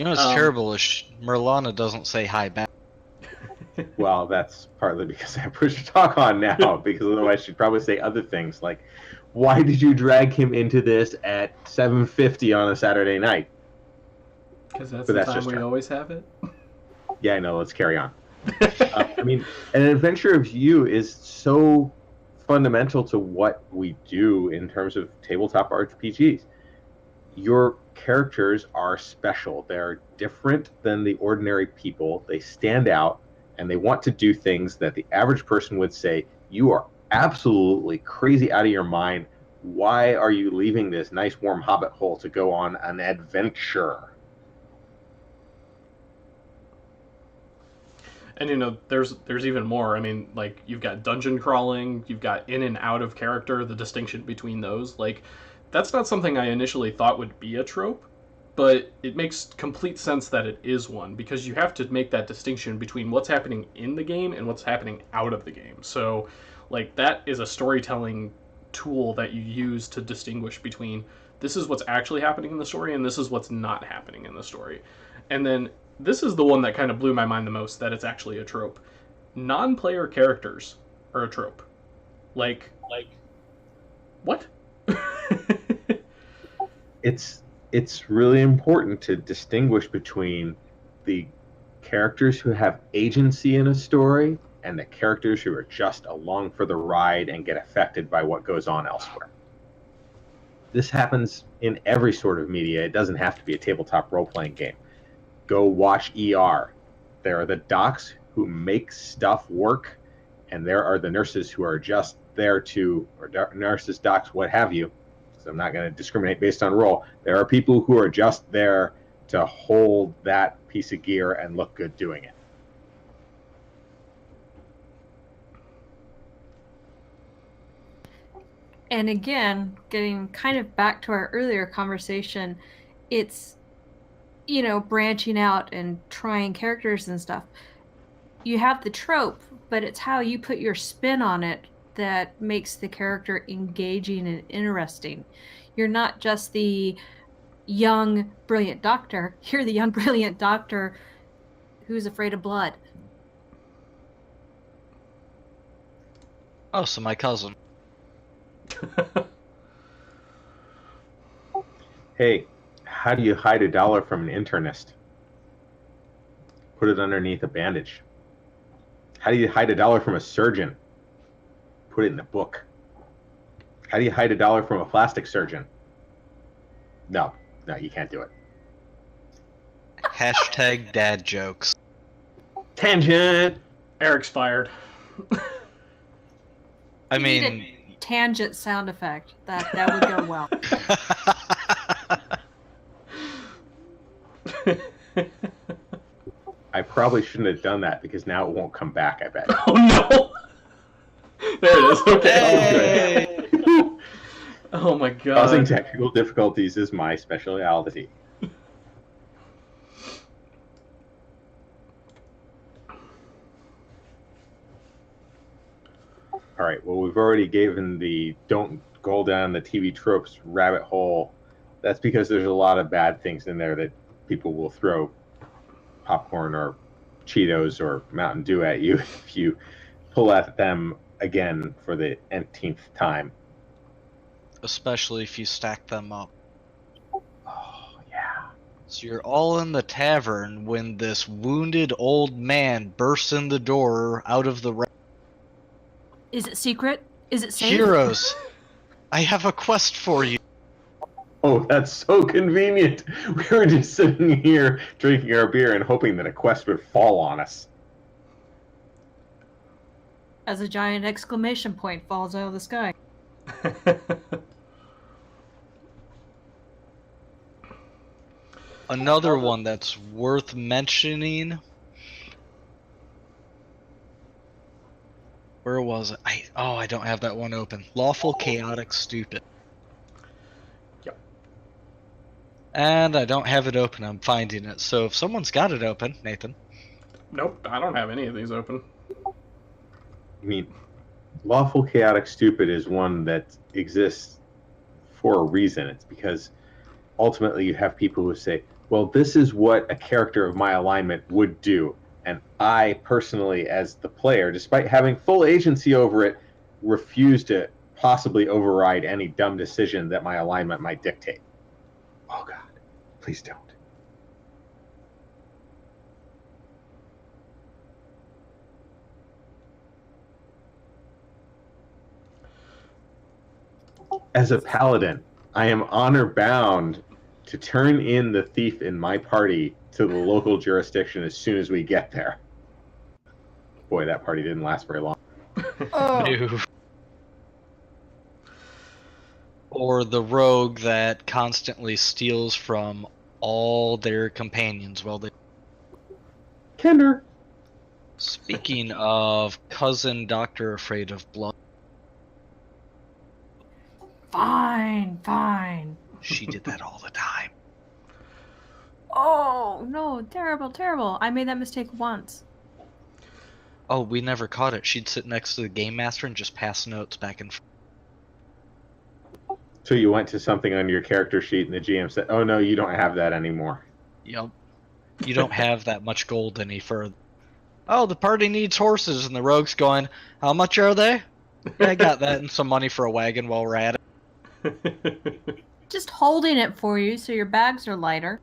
know what's terrible is Merlana doesn't say hi back. Well, that's partly because I have push to talk on now, because otherwise she'd probably say other things like, why did you drag him into this at 7:50 on a Saturday night? Because that's But the that's time just we her. always have it. Yeah, I know, let's carry on. I mean, an adventure of you is so fundamental to what we do in terms of tabletop RPGs. Your characters are special. They're different than the ordinary people. They stand out, and they want to do things that the average person would say, you are absolutely crazy out of your mind. Why are you leaving this nice warm hobbit hole to go on an adventure? And you know, there's even more. I mean, like, you've got dungeon crawling, you've got in and out of character, the distinction between those. Like, that's not something I initially thought would be a trope, but it makes complete sense that it is one, because you have to make that distinction between what's happening in the game and what's happening out of the game. So, like, that is a storytelling tool that you use to distinguish between this is what's actually happening in the story and this is what's not happening in the story. And then this is the one that kind of blew my mind the most, that it's actually a trope. Non-player characters are a trope. Like what? It's really important to distinguish between the characters who have agency in a story and the characters who are just along for the ride and get affected by what goes on elsewhere. This happens in every sort of media. It doesn't have to be a tabletop role-playing game. Go watch ER. There are the docs who make stuff work, and there are the nurses who are just there to, or nurses, docs, what have you. So I'm not going to discriminate based on role. There are people who are just there to hold that piece of gear and look good doing it. And again, getting kind of back to our earlier conversation, it's, you know, branching out and trying characters and stuff. You have the trope, but it's how you put your spin on it that makes the character engaging and interesting. You're not just the young, brilliant doctor. You're the young, brilliant doctor who's afraid of blood. Oh, so my cousin. Hey, how do you hide $1 from an internist? Put it underneath a bandage. How do you hide $1 from a surgeon? Put it in a book. How do you hide $1 from a plastic surgeon? No, you can't do it. Hashtag dad jokes. Tangent! Eric's fired. I You need mean, a tangent sound effect. That would go well. I probably shouldn't have done that because now it won't come back, I bet. Oh no! There it is. Okay. Hey! Oh my god. Causing technical difficulties is my specialty. All right, well, we've already given the don't go down the TV tropes rabbit hole. That's because there's a lot of bad things in there that people will throw popcorn or Cheetos or Mountain Dew at you if you pull at them again for the nth time. Especially if you stack them up. Oh, yeah. So you're all in the tavern when this wounded old man bursts in the door out of the Is it secret? Is it safe? Heroes, I have a quest for you. Oh, that's so convenient. We were just sitting here drinking our beer and hoping that a quest would fall on us. As a giant exclamation point falls out of the sky. Another one that's worth mentioning. Where was it? I don't have that one open. Lawful, chaotic, stupid. Yep. And I don't have it open. I'm finding it. So if someone's got it open, Nathan. Nope, I don't have any of these open. I mean, lawful, chaotic, stupid is one that exists for a reason. It's because ultimately you have people who say, well, this is what a character of my alignment would do. And I personally, as the player, despite having full agency over it, refuse to possibly override any dumb decision that my alignment might dictate. Oh, God, please don't. As a paladin, I am honor bound to turn in the thief in my party to the local jurisdiction as soon as we get there. Boy, that party didn't last very long. No. Or the rogue that constantly steals from all their companions while they... Kinder. Speaking of cousin Doctor Afraid of Blood, Fine. she did that all the time. Oh, no, terrible. I made that mistake once. Oh, we never caught it. She'd sit next to the game master and just pass notes back and forth. So you went to something on your character sheet and the GM said, oh no, you don't have that anymore. Yep. You don't have that much gold any further. Oh, the party needs horses, and the rogue's going, how much are they? Yeah, I got that and some money for a wagon while we're at it. Just holding it for you so your bags are lighter.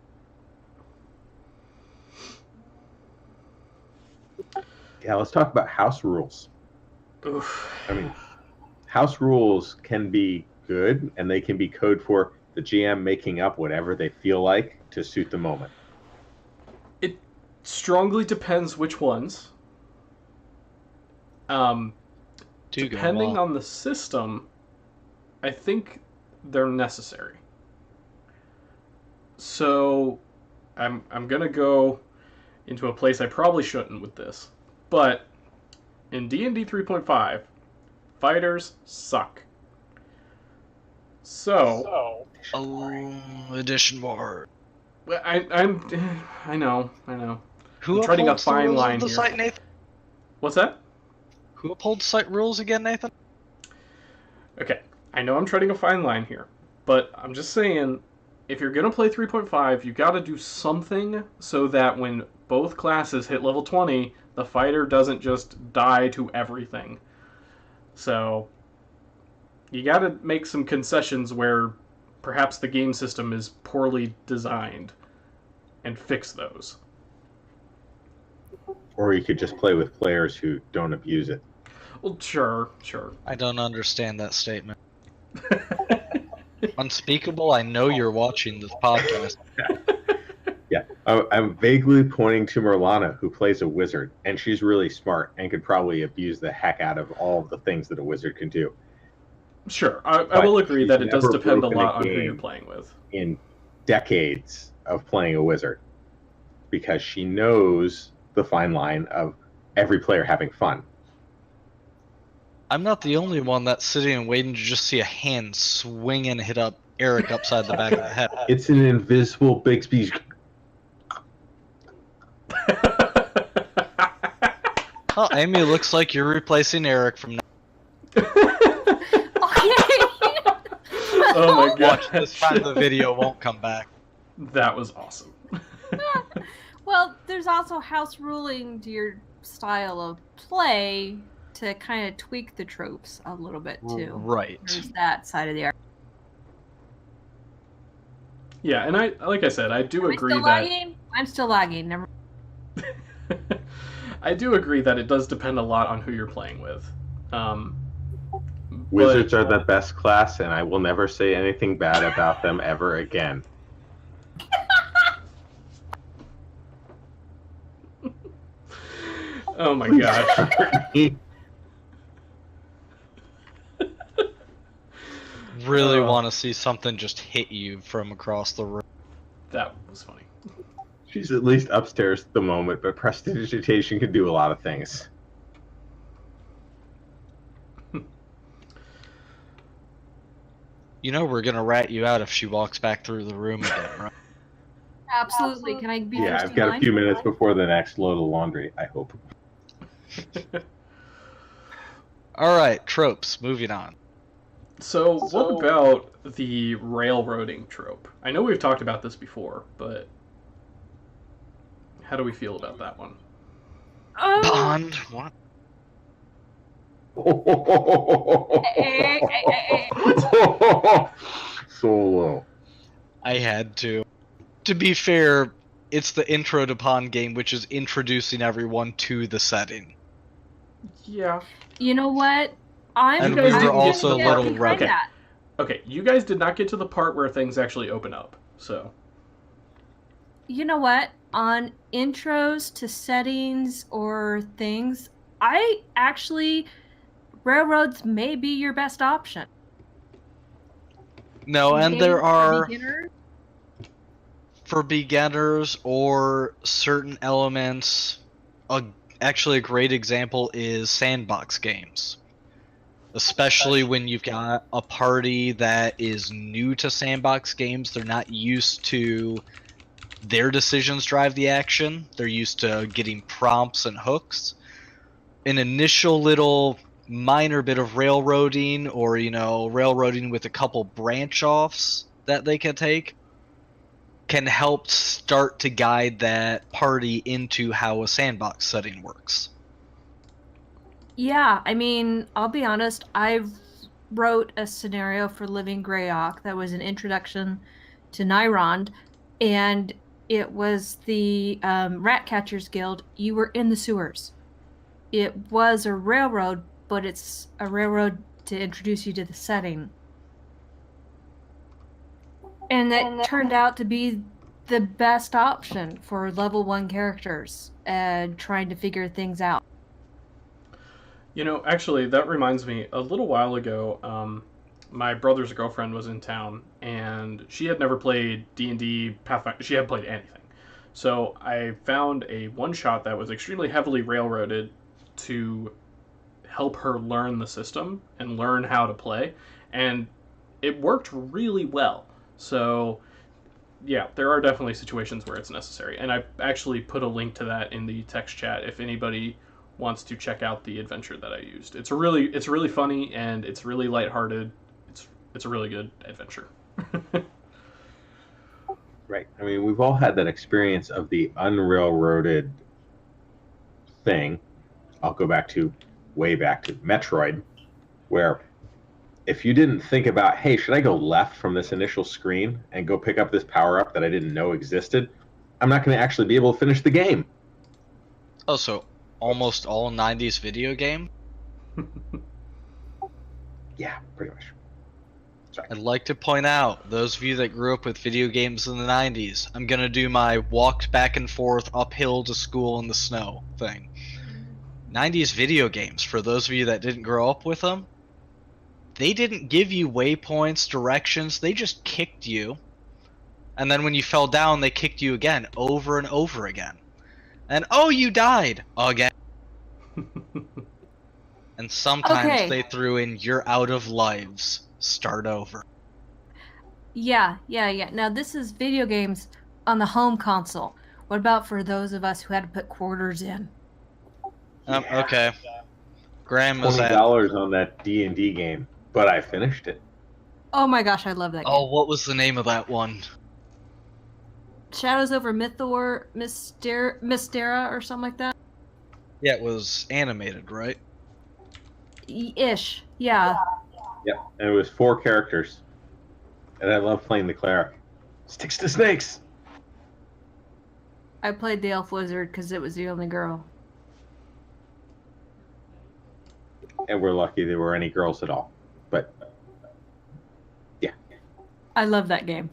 Yeah, let's talk about house rules. Oof. I mean, house rules can be good, and they can be code for the GM making up whatever they feel like to suit the moment. It strongly depends which ones. Depending on the system, I think they're necessary. So, I'm gonna go into a place I probably shouldn't with this, but in D&D 3.5, fighters suck. So Edition war. I know. Who I'm treading a upholds the fine rules line of the here. site, Nathan? What's that? Who upholds site rules again, Nathan? Okay, I know I'm treading a fine line here, but I'm just saying, if you're gonna play 3.5, you gotta do something so that when both classes hit level 20, the fighter doesn't just die to everything. So, you gotta make some concessions where perhaps the game system is poorly designed, and fix those. Or you could just play with players who don't abuse it. Well, sure. I don't understand that statement. Unspeakable, I know you're watching this podcast. Yeah, I'm vaguely pointing to Merlana, who plays a wizard, and she's really smart and could probably abuse the heck out of all of the things that a wizard can do. Sure, I will agree that it does never depend a broken a lot on who game. you're playing with. In decades of playing a wizard, because she knows the fine line of every player having fun. I'm not the only one that's sitting and waiting to just see a hand swing and hit up Eric upside the back of the head. It's an invisible Bixby. Oh, Amy, looks like you're replacing Eric from now. Oh my god. Watch this time the video won't come back. That was awesome. Well, there's also house ruling to your style of play to kind of tweak the tropes a little bit too. Right. There's that side of the art. Yeah, and I like I said, I do Am I agree still that lagging? I'm still lagging. Never. I do agree that it does depend a lot on who you're playing with. Wizards are the best class, and I will never say anything bad about them ever again. Oh my god. Really want to see something just hit you from across the room. That was funny. She's at least upstairs at the moment, but prestidigitation can do a lot of things. You know we're gonna rat you out if she walks back through the room again, right? Absolutely. Can I be Yeah, first I've in got a line? few minutes before the next load of laundry, I hope. Alright, tropes, moving on. So, what about the railroading trope? I know we've talked about this before, but how do we feel about that one? Bond. What? Solo. I had to. To be fair, it's the intro to Pond game, which is introducing everyone to the setting. Yeah. You know what? And we were also a little behind Okay. that. Okay, you guys did not get to the part where things actually open up, so. You know what? On intros to settings or things, I actually railroads may be your best option. No, and Games there for are beginners. for beginners or certain elements. Actually, a great example is sandbox games. Especially when you've got a party that is new to sandbox games, they're not used to their decisions drive the action. They're used to getting prompts and hooks. An initial little minor bit of railroading, or railroading with a couple branch offs that they can take, can help start to guide that party into how a sandbox setting works. Yeah, I mean, I'll be honest, I wrote a scenario for Living Greyhawk that was an introduction to Nyrond, and it was the Rat Catchers Guild. You were in the sewers. It was a railroad, but it's a railroad to introduce you to the setting. And that turned out to be the best option for level 1 characters and trying to figure things out. Actually, that reminds me, a little while ago, my brother's girlfriend was in town, and she had never played D&D, Pathfinder. She hadn't played anything. So I found a one-shot that was extremely heavily railroaded to help her learn the system and learn how to play, and it worked really well. So, yeah, there are definitely situations where it's necessary, and I actually put a link to that in the text chat if anybody wants to check out the adventure that I used. It's really funny, and it's really lighthearted. It's a really good adventure. Right. I mean, we've all had that experience of the unrailroaded thing. I'll go way back to Metroid, where if you didn't think about, hey, should I go left from this initial screen and go pick up this power-up that I didn't know existed, I'm not going to actually be able to finish the game. Oh, so almost all 90s video game? Yeah, pretty much. Sorry. I'd like to point out, those of you that grew up with video games in the 90s, I'm gonna do my walked back and forth uphill to school in the snow thing. 90s video games, for those of you that didn't grow up with them, they didn't give you waypoints, directions, they just kicked you. And then when you fell down, they kicked you again, over and over again. And oh, you died! Again. And sometimes they threw in, you're out of lives. Start over. Yeah. Now this is video games on the home console. What about for those of us who had to put quarters in? Okay. Graham was at $20 on that D&D game, but I finished it. Oh my gosh, I love that game. Oh, what was the name of that one? Shadows over Mystera or something like that? Yeah, it was animated, right? Ish, yeah. Yep, and it was 4 characters. And I love playing the cleric. Sticks to snakes! I played the elf wizard because it was the only girl. And we're lucky there were any girls at all. But, yeah. I love that game.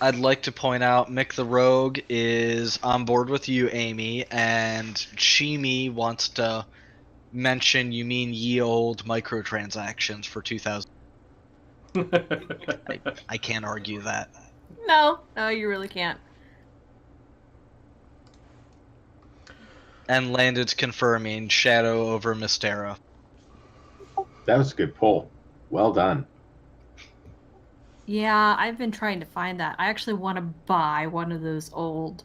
I'd like to point out Mick the Rogue is on board with you, Amy, and Chimi wants to mention you mean ye old microtransactions for 2000. I can't argue that. No, you really can't. And Landed's confirming Shadow over Mystera. That was a good pull. Well done. Yeah, I've been trying to find that. I actually want to buy one of those old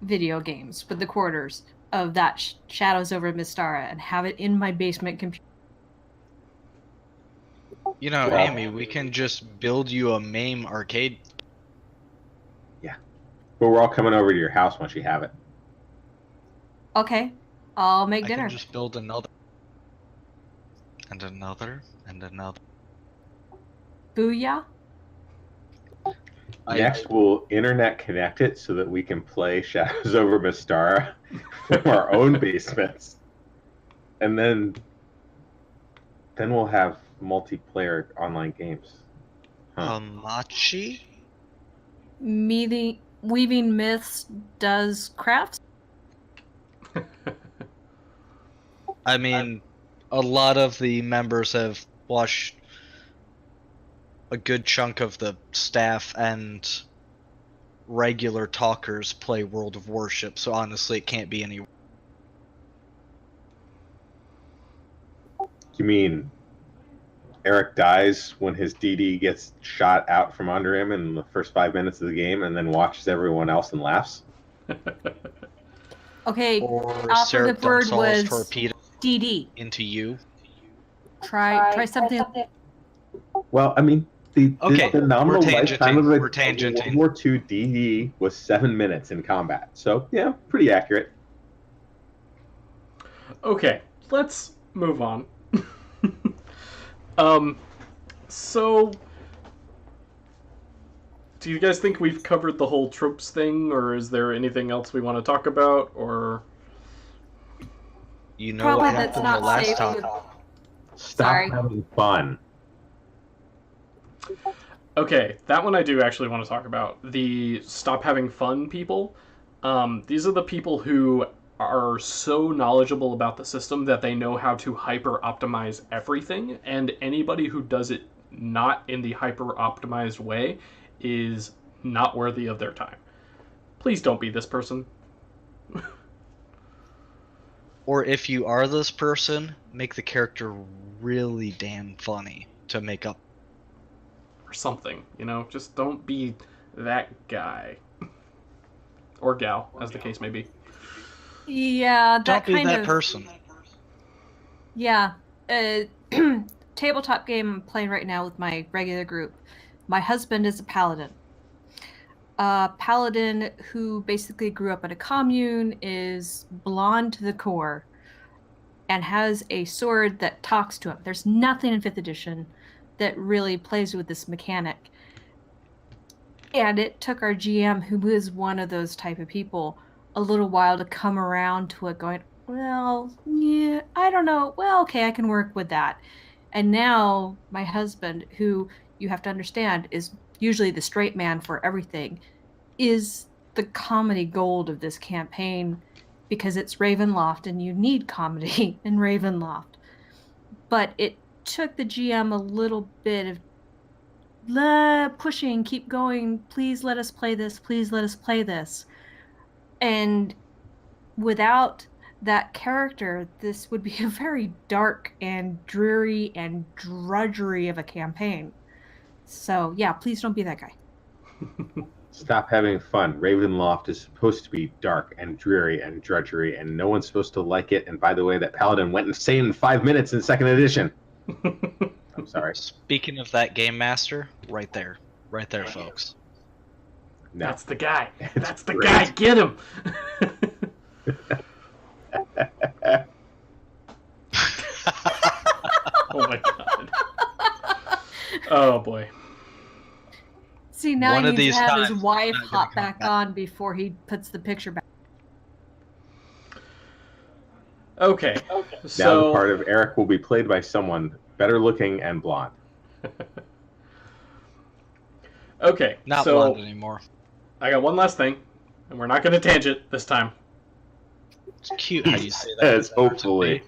video games with the quarters of that Shadows over Mystara and have it in my basement computer. You know, Well- Amy, we can just build you a MAME arcade. But we're all coming over to your house once you have it. Okay, I'll make I dinner. can just build another. And another, and another. Booyah. Next, we'll internet connect it so that we can play Shadows over Mystara from our own basements, and then we'll have multiplayer online games. Huh. Hamachi? Weaving Myths does crafts. I mean, a lot of the members have watched a good chunk of the staff and regular talkers play World of Warship, so honestly, it can't be any. You mean Eric dies when his DD gets shot out from under him in the first 5 minutes of the game, and then watches everyone else and laughs? Okay, Or Alpha Sarah the Bird dumps all his was torpedo DD. into you. Try something. Well, I mean, the nominal we're lifetime of tangenting, a we're tangenting. World War II DD was 7 minutes in combat. So, yeah, pretty accurate. Okay, let's move on. So, do you guys think we've covered the whole tropes thing, or is there anything else we want to talk about, or... You know Probably what that's happened not the last safe. time? Stop Sorry. having fun. Okay, that one I do actually want to talk about. The stop having fun people. These are the people who are so knowledgeable about the system that they know how to hyper optimize everything, and anybody who does it not in the hyper optimized way is not worthy of their time. Please don't be this person. Or if you are this person, make the character really damn funny to make up. Or something, you know? Just don't be that guy. Or gal, as the case may be. Yeah, that Don't be kind that of person. Yeah, tabletop game I'm playing right now with my regular group. My husband is a paladin. A paladin who basically grew up in a commune, is blonde to the core, and has a sword that talks to him. There's nothing in 5th edition that really plays with this mechanic. And it took our GM, who is one of those type of people, a little while to come around to it, going, well, yeah, I don't know. Well, okay, I can work with that. And now my husband, who you have to understand is usually the straight man for everything, is the comedy gold of this campaign because it's Ravenloft and you need comedy in Ravenloft. But it took the GM a little bit of pushing, keep going, please let us play this, please let us play this. And without that character, this would be a very dark and dreary and drudgery of a campaign. So yeah, please don't be that guy. Stop having fun. Ravenloft is supposed to be dark and dreary and drudgery, and no one's supposed to like it. And by the way, that paladin went insane in 5 minutes in 2nd edition. I'm sorry. Speaking of that game master, right there, folks. No. That's the guy. It's That's the great. guy. Get him. Oh my god. Oh boy. See, now One he of needs these to have times, his wife I'm not gonna hop come back back. on before he puts the picture back. Okay. Now So the part of Eric will be played by someone better looking and blonde. okay. Not so blonde anymore. I got one last thing, and we're not going to tangent this time. It's cute how you say that. Yes, hopefully.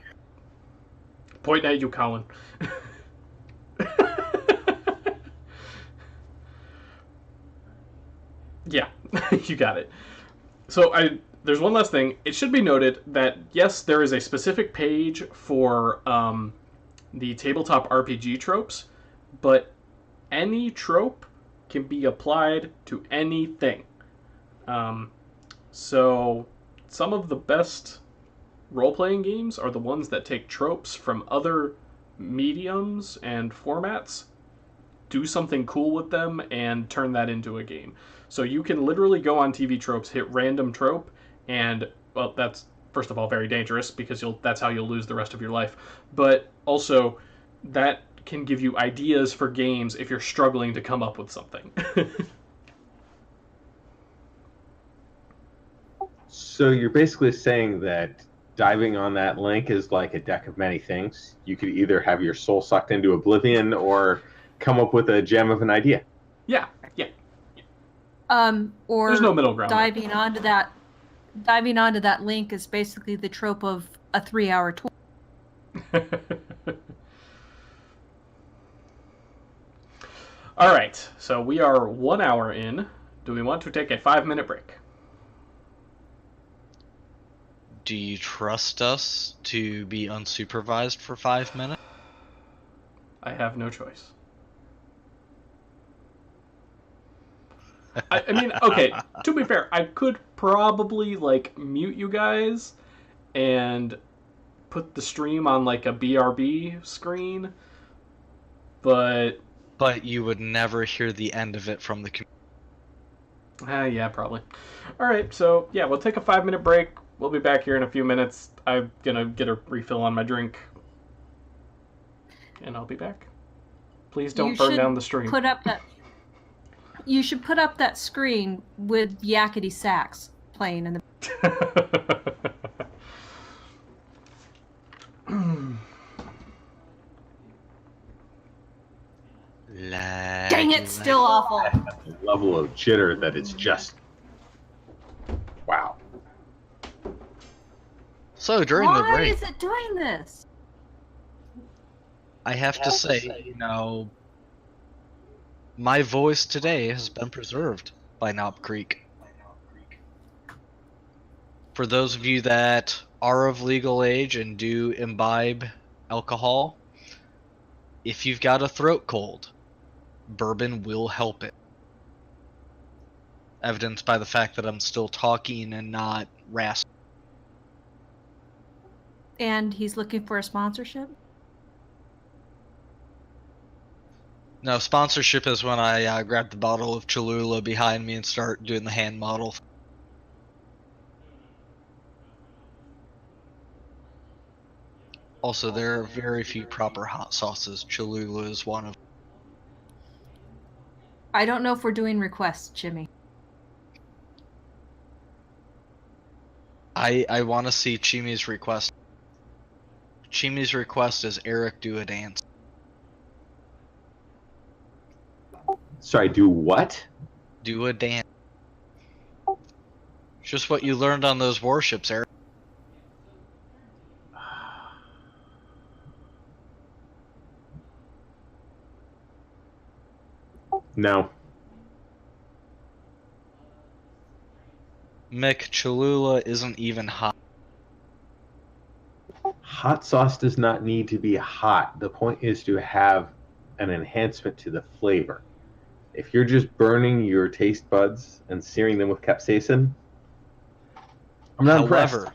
Pointing at you, Colin. Yeah, you got it. So there's one last thing. It should be noted that yes, there is a specific page for the tabletop RPG tropes, but any trope can be applied to anything. So some of the best role-playing games are the ones that take tropes from other mediums and formats, do something cool with them, and turn that into a game. So you can literally go on TV Tropes, hit random trope, and, well, that's first of all very dangerous because that's how you'll lose the rest of your life. But also, that can give you ideas for games if you're struggling to come up with something. So you're basically saying that diving on that link is like a deck of many things. You could either have your soul sucked into oblivion or come up with a gem of an idea. Yeah, yeah. Or There's no middle ground there. diving onto that link is basically the trope of a 3-hour tour. All right, so we are 1 hour in. Do we want to take a 5-minute break? Do you trust us to be unsupervised for 5 minutes? I have no choice. I mean, okay, to be fair, I could probably, like, mute you guys and put the stream on, like, a BRB screen, but... But you would never hear the end of it from the community. Yeah, probably. Alright, so, yeah, we'll take a 5-minute break. We'll be back here in a few minutes. I'm gonna get a refill on my drink. And I'll be back. Please don't burn down the stream. You should put up that screen with Yakety Sax playing in the... Dang it, still awful. The level of jitter that it's just... Wow. So during the break... Why is it doing this? I have to say, my voice today has been preserved by Knob Creek. For those of you that are of legal age and do imbibe alcohol, if you've got a throat cold, bourbon will help it. Evidenced by the fact that I'm still talking and not rasping. And he's looking for a sponsorship? No, sponsorship is when I grab the bottle of Cholula behind me and start doing the hand model. Also, there are very few proper hot sauces. Cholula is one of. I don't know if we're doing requests, Jimmy. I want to see Chimi's request. Chimi's request is Eric do a dance. Sorry, do what? Do a dance. Just what you learned on those warships, Eric. No. Mick, Cholula isn't even hot. Hot sauce does not need to be hot. The point is to have an enhancement to the flavor. If you're just burning your taste buds and searing them with capsaicin, I'm not impressed. However,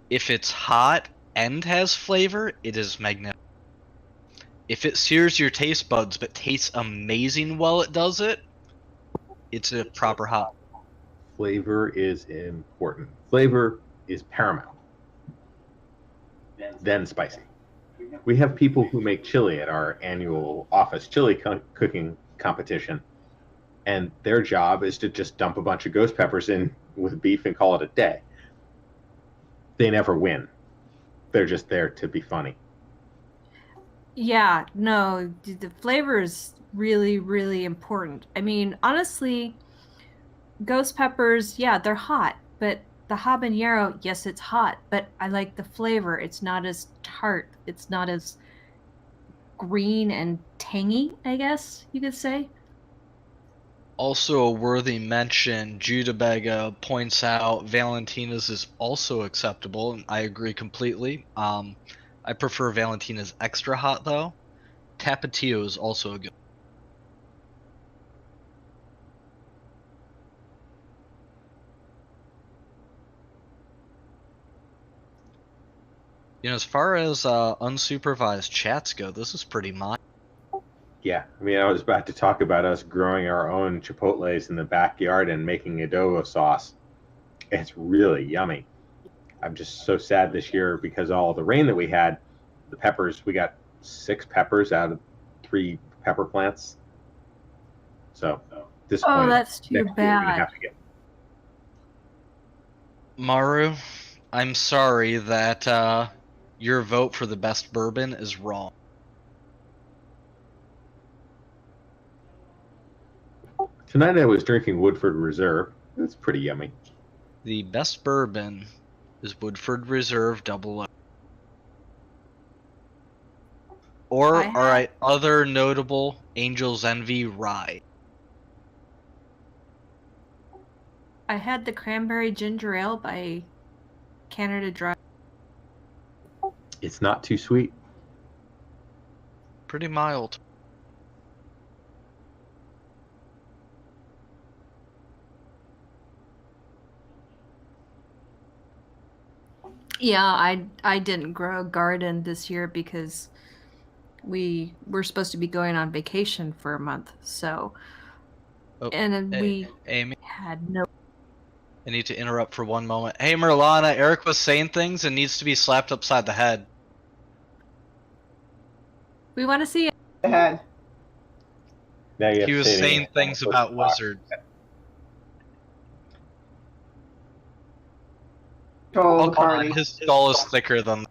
if it's hot and has flavor, it is magnificent. If it sears your taste buds but tastes amazing while it does it, it's a proper hot. Flavor is important. Flavor is paramount. Then spicy. We have people who make chili at our annual office chili cooking competition, and their job is to just dump a bunch of ghost peppers in with beef and call it a day. They never win. They're just there to be funny. Yeah, no, the flavor is really, really important. I mean, honestly, ghost peppers, yeah, they're hot, but the habanero, yes, it's hot, but I like the flavor. It's not as tart. It's not as green and tangy, I guess you could say. Also a worthy mention, Judabega points out Valentina's is also acceptable, and I agree completely. I prefer Valentina's extra hot, though. Tapatio is also a good. You know, as far as unsupervised chats go, this is pretty mild. Yeah, I mean, I was about to talk about us growing our own chipotles in the backyard and making adobo sauce. It's really yummy. I'm just so sad this year because of all the rain that we had. The peppers, we got 6 peppers out of 3 pepper plants. So disappointed. Oh, that's too Next year we're gonna bad. have to get. Maru, I'm sorry that your vote for the best bourbon is wrong. Tonight I was drinking Woodford Reserve. It's pretty yummy. The best bourbon is Woodford Reserve Double O. Or, I had- alright, other notable Angel's Envy Rye. I had the cranberry ginger ale by Canada Dry. It's not too sweet. Pretty mild. Yeah, I didn't grow a garden this year because we were supposed to be going on vacation for a month. So, Oh, and then hey, we Amy, had no. I need to interrupt for one moment. Hey, Merlana, Eric was saying things and needs to be slapped upside the head. We want to see it. Ahead. Now you have He to was say it saying again. things about wizards. Control Oh, the come on, party. his skull is thicker than...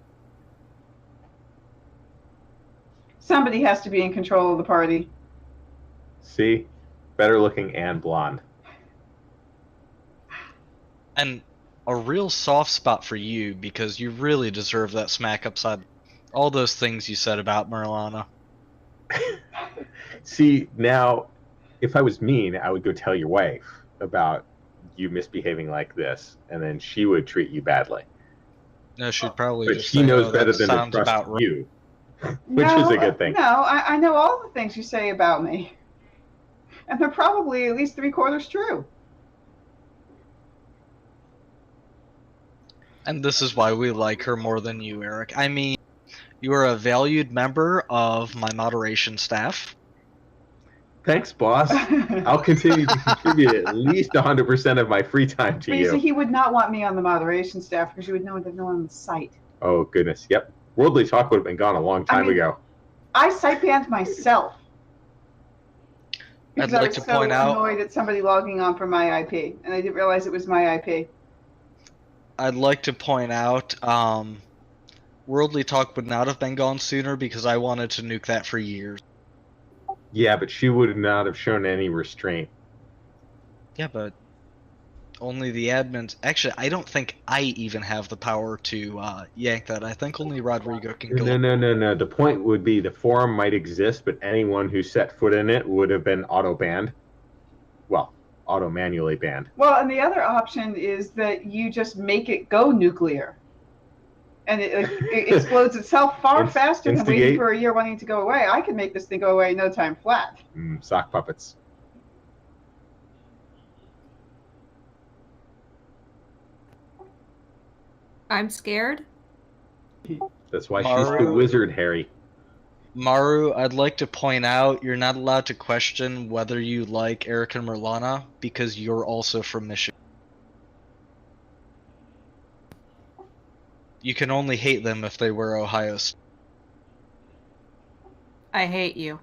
Somebody has to be in control of the party. See? Better looking and blonde. And a real soft spot for you, because you really deserve that smack upside. All those things you said about Merlana. See, now, if I was mean, I would go tell your wife about you misbehaving like this, and then she would treat you badly. No, she'd probably But just she say, knows "Oh, better that than to sounds trust about right." you, which is a good thing. No, I know all the things you say about me. And they're probably at least 3/4 true. And this is why we like her more than you, Eric. I mean, you are a valued member of my moderation staff. Thanks, boss. I'll continue to contribute at least 100% of my free time to But you see, you. he would not want me on the moderation staff because you would know that no one on the site. Oh, goodness. Yep. Worldly Talk would have been gone a long time I mean- ago. I site banned myself. Because I'd I like was to so point out- annoyed at somebody logging on from my IP, and I didn't realize it was my IP. I'd like to point out, Worldly Talk would not have been gone sooner because I wanted to nuke that for years. Yeah, but she would not have shown any restraint. Yeah, but only the admins. Actually, I don't think I even have the power to yank that. I think only Rodrigo can go. No. The point would be the forum might exist, but anyone who set foot in it would have been auto-banned. Well, auto-manually banned. Well, and the other option is that you just make it go nuclear. And it explodes itself far faster than waiting instigate. for a year wanting it to go away. I can make this thing go away in no time flat. Sock puppets. I'm scared. That's why she's the Maru. wizard, Harry. Maru, I'd like to point out you're not allowed to question whether you like Eric and Merlana because you're also from Michigan. You can only hate them if they were Ohio State. I hate you.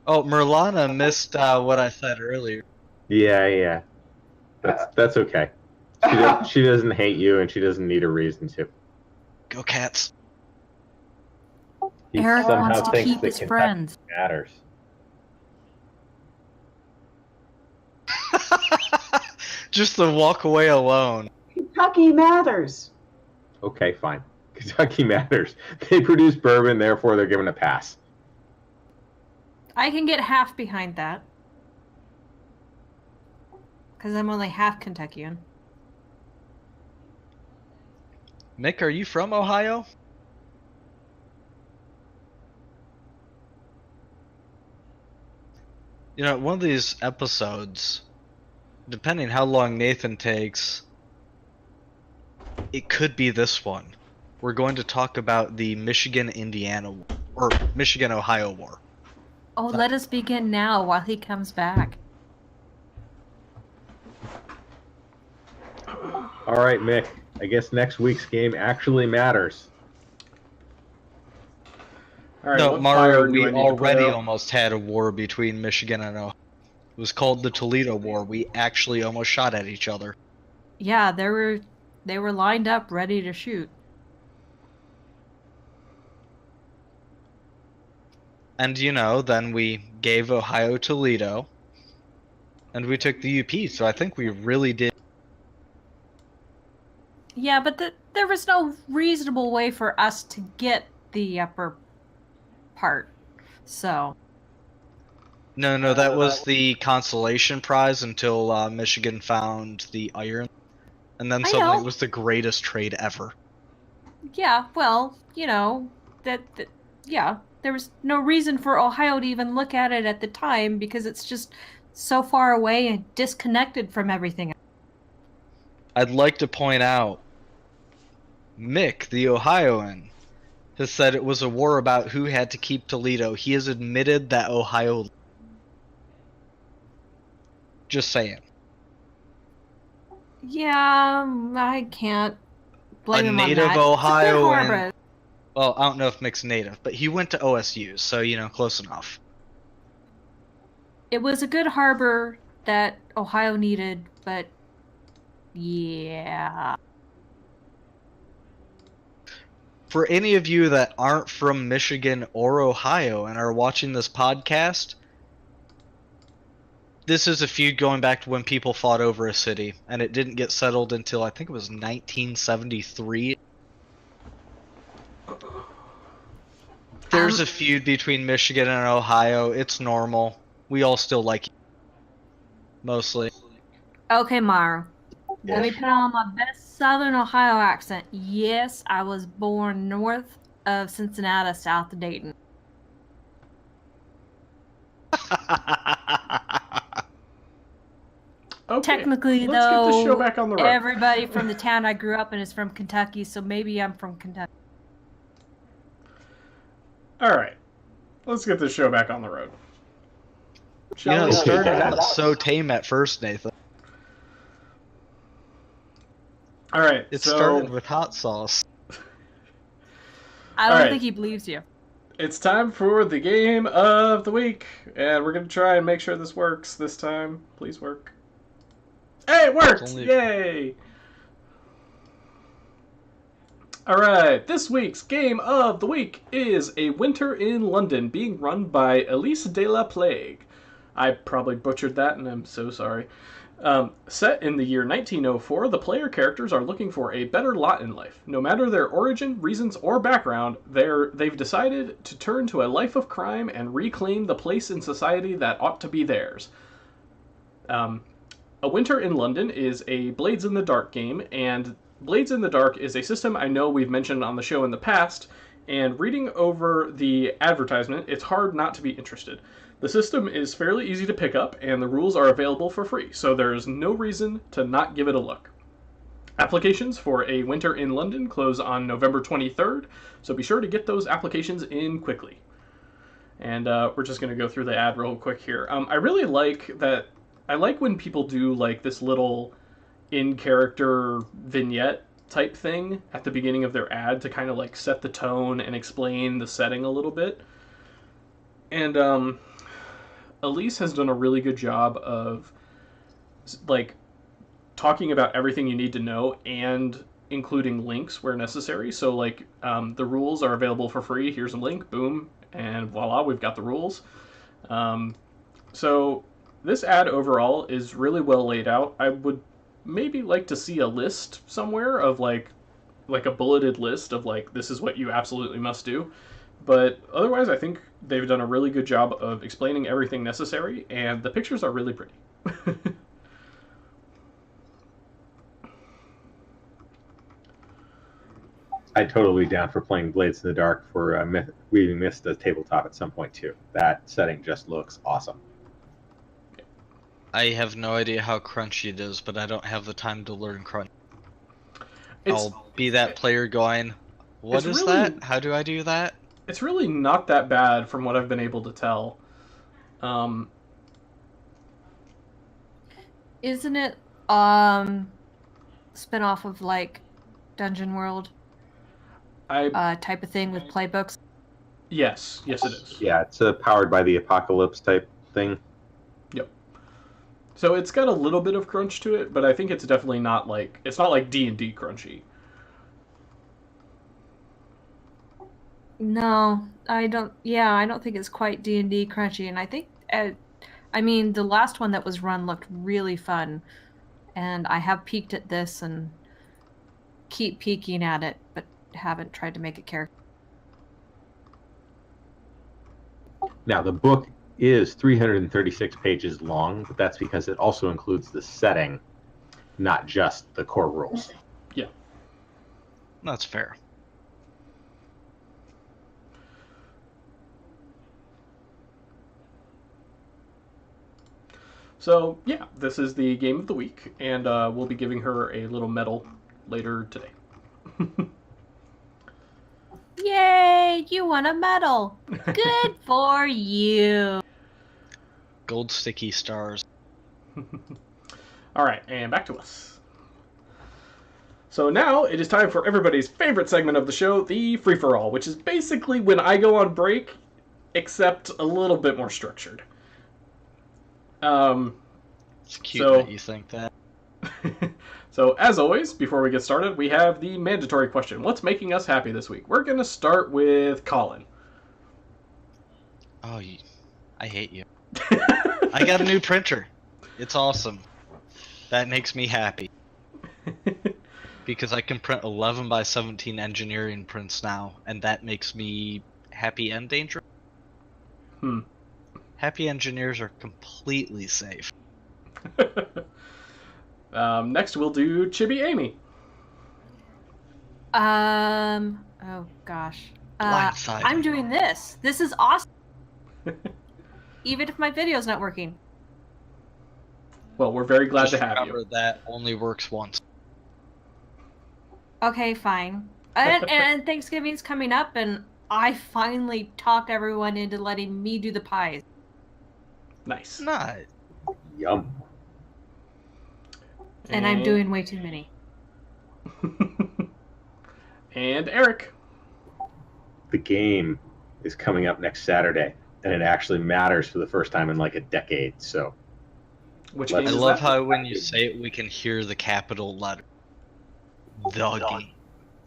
Oh, Merlana missed what I said earlier. Yeah. That's okay. She doesn't hate you, and she doesn't need a reason to. Go Cats. He Eric somehow wants to thinks keep that his Kentucky friends. matters. Just to walk away alone. Kentucky matters. Okay, fine. Kentucky matters. They produce bourbon, therefore they're given a pass. I can get half behind that. Because I'm only half Kentuckian. Nick, are you from Ohio? You know, one of these episodes, depending how long Nathan takes, it could be this one. We're going to talk about the Michigan-Indiana or Michigan-Ohio War. Oh, let us begin now while he comes back. All right, Mick. I guess next week's game actually matters. All right, No, what Mario, fire do we I need to put already out? almost had a war between Michigan and Ohio. It was called the Toledo War. We actually almost shot at each other. Yeah, they were lined up ready to shoot. And, you know, then we gave Ohio Toledo, and we took the UP, so I think we really did. Yeah, but there was no reasonable way for us to get the upper part. So. No, that was the consolation prize until Michigan found the iron. And then I suddenly know. it was the greatest trade ever. Yeah, well, you know, yeah, there was no reason for Ohio to even look at it at the time because it's just so far away and disconnected from everything. I'd like to point out, Mick, the Ohioan, has said it was a war about who had to keep Toledo. He has admitted that Ohio... Just saying. Yeah, I can't blame him on native that. It's a good Ohioan- harbor. Well, I don't know if Mick's native, but he went to OSU, so, you know, close enough. It was a good harbor that Ohio needed, but yeah. For any of you that aren't from Michigan or Ohio and are watching this podcast, this is a feud going back to when people fought over a city, and it didn't get settled until I think it was 1973. There's a feud between Michigan and Ohio. It's normal. We all still like it. Mostly. Okay, Mara. Yes. Let me put on my best Southern Ohio accent. Yes, I was born north of Cincinnati, south of Dayton. Okay, Technically, let's get the show though, back on the road. everybody from the town I grew up in is from Kentucky, so maybe I'm from Kentucky. All right, let's get this show back on the road. You know, we? it started out so tame at first, Nathan. All right, It so started with hot sauce. I don't Alright. think he believes you. it's time for the game of the week, and we're gonna try and make sure this works this time. Please work. Hey, it worked! It's only- Yay! Alright, this week's game of the week is A Winter in London, being run by Elise de la Plague. I probably butchered that, and I'm so sorry. Set in the year 1904, the player characters are looking for a better lot in life. No matter their origin, reasons, or background, they've decided to turn to a life of crime and reclaim the place in society that ought to be theirs. A Winter in London is a Blades in the Dark game, and Blades in the Dark is a system I know we've mentioned on the show in the past, and reading over the advertisement, it's hard not to be interested. The system is fairly easy to pick up, and the rules are available for free, so there's no reason to not give it a look. Applications for A Winter in London close on November 23rd, so be sure to get those applications in quickly. And we're just going to go through the ad real quick here. I really like that. I like when people do like this little in-character vignette type thing at the beginning of their ad to kind of like set the tone and explain the setting a little bit. And Elise has done a really good job of like talking about everything you need to know and including links where necessary. So like the rules are available for free. Here's a link, boom, and voila, we've got the rules. So this ad overall is really well laid out. I would maybe like to see a list somewhere of like a bulleted list of like this is what you absolutely must do. But otherwise, I think they've done a really good job of explaining everything necessary, and the pictures are really pretty. I'd totally be down for playing Blades in the Dark for we missed a tabletop at some point too. That setting just looks awesome. I have no idea how crunchy it is, but I don't have the time to learn crunch. I'll be that player going, what It's is really- that? How do I do that? It's really not that bad from what I've been able to tell. Isn't it spin-off of like Dungeon World type of thing with playbooks? Yes, it is. Yeah, it's a powered by the apocalypse type thing. So it's got a little bit of crunch to it, but I think it's definitely not like D&D crunchy. No, I don't. Yeah, I don't think it's quite D&D crunchy, and I think, I mean, the last one that was run looked really fun, and I have peeked at this and keep peeking at it, but haven't tried to make a character. Now, the book is 336 pages long, but that's because it also includes the setting, not just the core rules. That's fair. So yeah, this is the game of the week, and we'll be giving her a little medal later today. Yay! You won a medal. Good for you. Gold sticky stars. All right, and back to us. So now it is time for everybody's favorite segment of the show, the free-for-all, which is basically when I go on break, except a little bit more structured. It's cute So- that you think that. So, as always, before we get started, we have the mandatory question. What's making us happy this week? We're going to start with Colin. Oh, I hate you. I got a new printer. It's awesome. That makes me happy. Because I can print 11 by 17 engineering prints now, and that makes me happy and dangerous. Happy engineers are completely safe. Next, we'll do Chibi Amy. Oh gosh. Blindside. I'm doing this. This is awesome. Even if my video's not working. Well, we're very glad Just to have remember you. that only works once. Okay, fine. And Thanksgiving's coming up, and I finally talked everyone into letting me do the pies. Nice. Not. Yum. And I'm doing way too many. And Eric. The game is coming up next Saturday, and it actually matters for the first time in like a decade. So Which Let's- game I is love that? how when you say it, we can hear the capital letter. The game.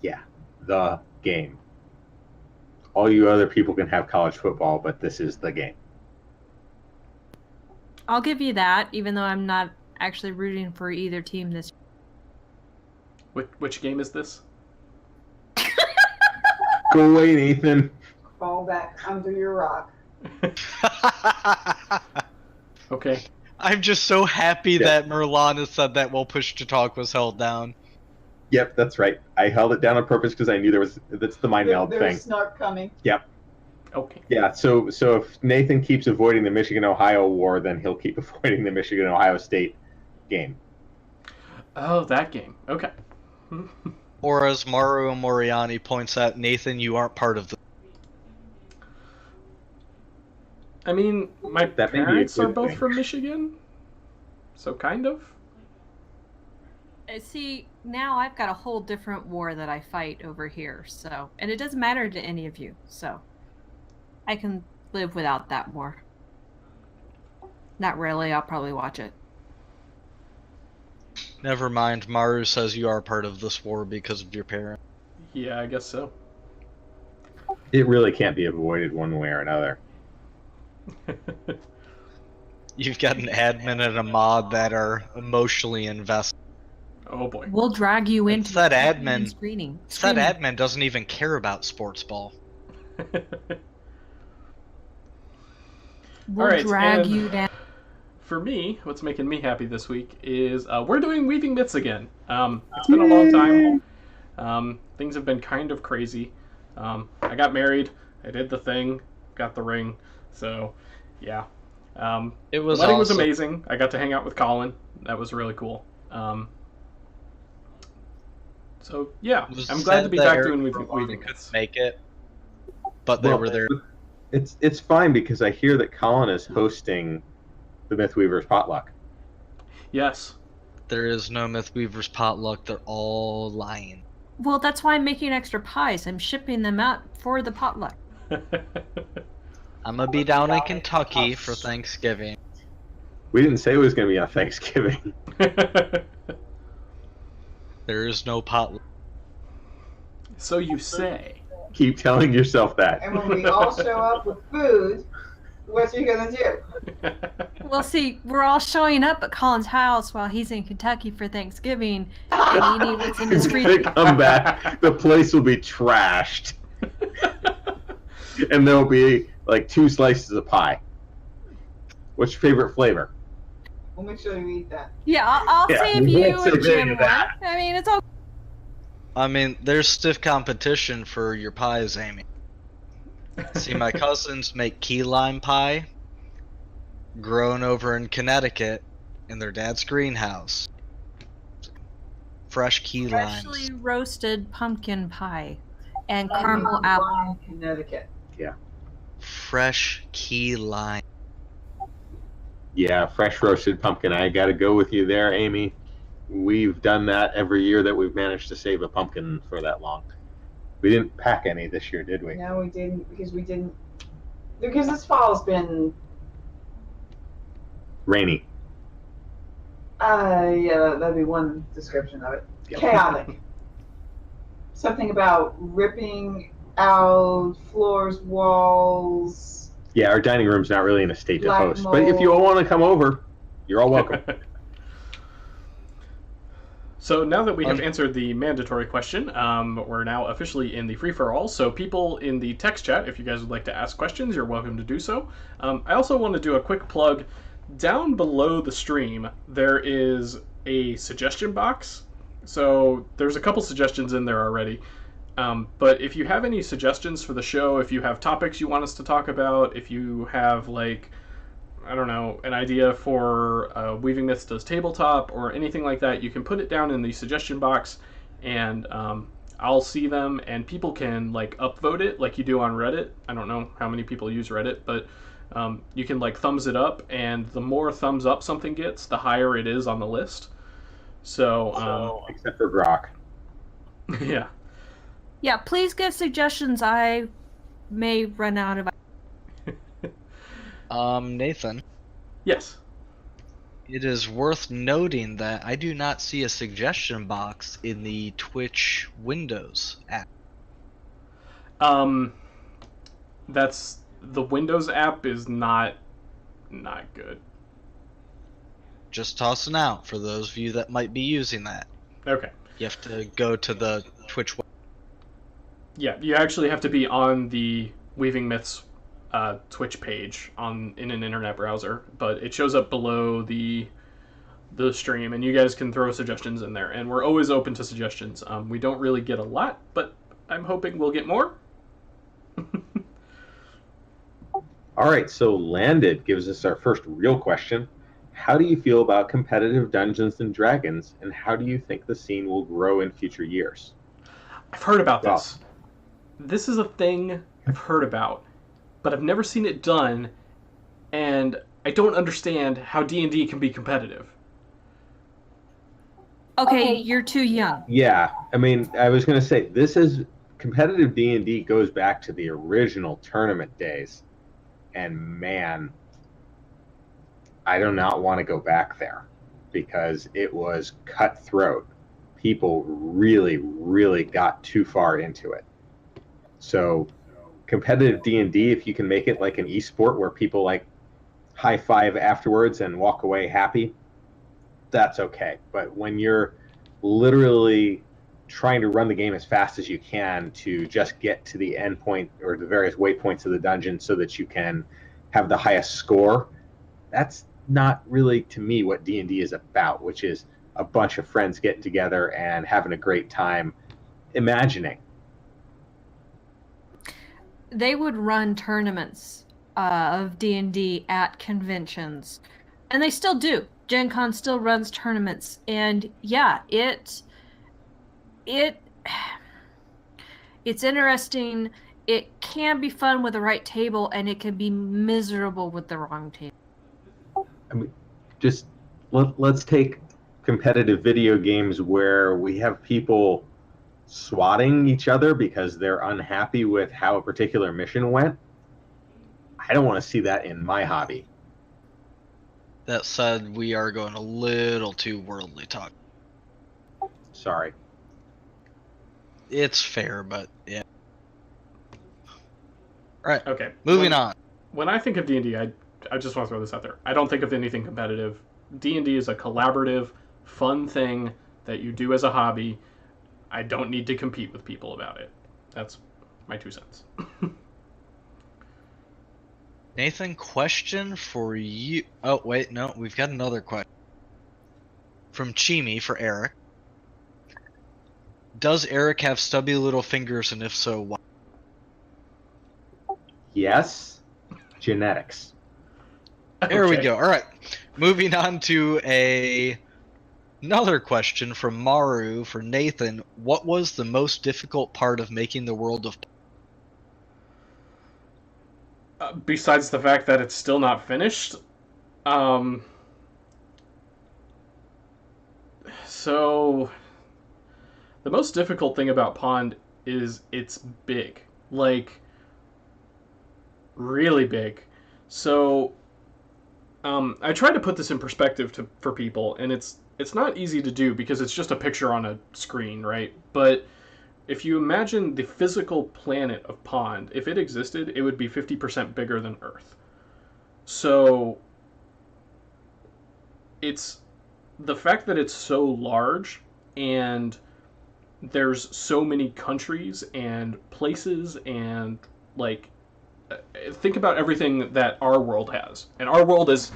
yeah, the game. All you other people can have college football, but this is the game. I'll give you that, even though I'm not actually rooting for either team this Which game is this? Go away, Nathan. Fall back under your rock. Okay. I'm just so happy Yeah. that Merlana said that while Push to Talk was held down. Yep, that's right. I held it down on purpose because I knew that's the mind meld There's thing. snark coming. Okay. Yeah, so if Nathan keeps avoiding the Michigan-Ohio war, then he'll keep avoiding the Michigan-Ohio State game. Oh, that game. Okay. Or as Mario Moriani points out, Nathan, you aren't part of the. I mean, my That may be a parents are good both thing. from Michigan, so kind of. See, now I've got a whole different war that I fight over here, so. And it doesn't matter to any of you, so. I can live without that war. Not really, I'll probably watch it. Never mind, Maru says you are part of this war because of your parents. Yeah, I guess so. It really can't be avoided one way or another. You've got an admin and a mod that are emotionally invested. Oh boy. We'll drag you into that the admin. screening. That admin doesn't even care about sports ball. We'll Alright, drag and- you down. For me, what's making me happy this week is we're doing Weaving Myths again. It's been a long time. Things have been kind of crazy. I got married. I did the thing. Got the ring. So, yeah. It was the wedding was awesome. amazing. I got to hang out with Colin. That was really cool. So yeah, It was I'm glad to said be that back Eric doing Romano weaving couldn't myths. make it, but they Well, were there. It's fine because I hear that Colin is hosting the Mythweavers potluck. Yes. There is no Mythweavers potluck. They're all lying. Well, that's why I'm making extra pies. I'm shipping them out for the potluck. I'm gonna be down in Kentucky for Thanksgiving. We didn't say it was going to be on Thanksgiving. There is no potluck. So you say. Keep telling yourself that. And when we all show up with food, what are you gonna do? Well, see, we're all showing up at Colin's house while he's in Kentucky for Thanksgiving, and eating what's in his He's freezer. gonna come back, the place will be trashed. And there'll be like 2 slices of pie. What's your favorite flavor? We'll make sure you eat that. Yeah, I'll Yeah, save we you won't and save any Jim of one. that. I mean, it's all. I mean, there's stiff competition for your pies, Amy. See, my cousins make key lime pie, grown over in Connecticut, in their dad's greenhouse. Fresh key limes. Freshly roasted pumpkin pie and I'm caramel in apple. Lyon, Connecticut. Fresh key lime. Yeah, fresh roasted pumpkin. I got to go with you there, Amy. We've done that every year that we've managed to save a pumpkin for that long. We didn't pack any this year, did we? No, we didn't because this fall has been Rainy. yeah, that'd be one description of it. Yeah. Chaotic. Something about ripping out floors, walls. Yeah, our dining room's not really in a state to Black host. But if you all want to come over, you're all welcome. So now that we have answered the mandatory question, we're now officially in the free-for-all. So people in the text chat, if you guys would like to ask questions, you're welcome to do so. I also want to do a quick plug. Down below the stream, there is a suggestion box. So there's a couple suggestions in there already. But if you have any suggestions for the show, if you have topics you want us to talk about, if you have, like, I don't know, an idea for Weaving Myths Does Tabletop or anything like that, you can put it down in the suggestion box, and I'll see them, and people can, like, upvote it like you do on Reddit. I don't know how many people use Reddit, but you can, like, thumbs it up, and the more thumbs up something gets, the higher it is on the list. So except for Brock. yeah. Yeah, please give suggestions. I may run out of. Nathan, Yes. it is worth noting that I do not see a suggestion box in the Twitch Windows app. That's the Windows app is not good. Just tossing out for those of you that might be using that. Okay. You have to go to the Twitch. Yeah, you actually have to be on the Weaving Myths Twitch page in an internet browser, but it shows up below the stream, and you guys can throw suggestions in there, and we're always open to suggestions. We don't really get a lot, but I'm hoping we'll get more. All right, so Landed gives us our first real question. How do you feel about competitive Dungeons and Dragons, and how do you think the scene will grow in future years? I've heard about this. This is a thing I've heard about, but I've never seen it done, and I don't understand how D&D can be competitive. Okay, you're too young. Yeah, I mean, I was going to say, this is competitive D&D goes back to the original tournament days, and man, I do not want to go back there because it was cutthroat. People really, really got too far into it. So competitive D&D, if you can make it like an esport where people like high five afterwards and walk away happy, that's okay. But when you're literally trying to run the game as fast as you can to just get to the end point or the various waypoints of the dungeon so that you can have the highest score, that's not really, to me, what D&D is about, which is a bunch of friends getting together and having a great time imagining. They would run tournaments of D&D at conventions, and they still do. Gen Con still runs tournaments, and yeah, It it's interesting. It can be fun with the right table, and it can be miserable with the wrong table. I mean, just let's take competitive video games where we have people swatting each other because they're unhappy with how a particular mission went. I don't want to see that in my hobby. That said, we are going a little too worldly talk. Sorry. It's fair, but yeah. Right. Okay. Moving on. When I think of D&D, I just want to throw this out there. I don't think of anything competitive. D&D is a collaborative, fun thing that you do as a hobby. I don't need to compete with people about it. That's my 2 cents. Nathan, question for you. Oh, wait, no, we've got another question. From Chimi for Eric. Does Eric have stubby little fingers, and if so, why? Yes. Genetics. There we Okay. go. All right. Moving on to another question from Maru for Nathan. What was the most difficult part of making the world of... Besides the fact that it's still not finished, so the most difficult thing about Pond is it's big, like really big. So I tried to put this in perspective for people, and it's not easy to do because it's just a picture on a screen, right? But if you imagine the physical planet of Pond, if it existed, it would be 50% bigger than Earth. So it's the fact that it's so large and there's so many countries and places and like think about everything that our world has. And our world is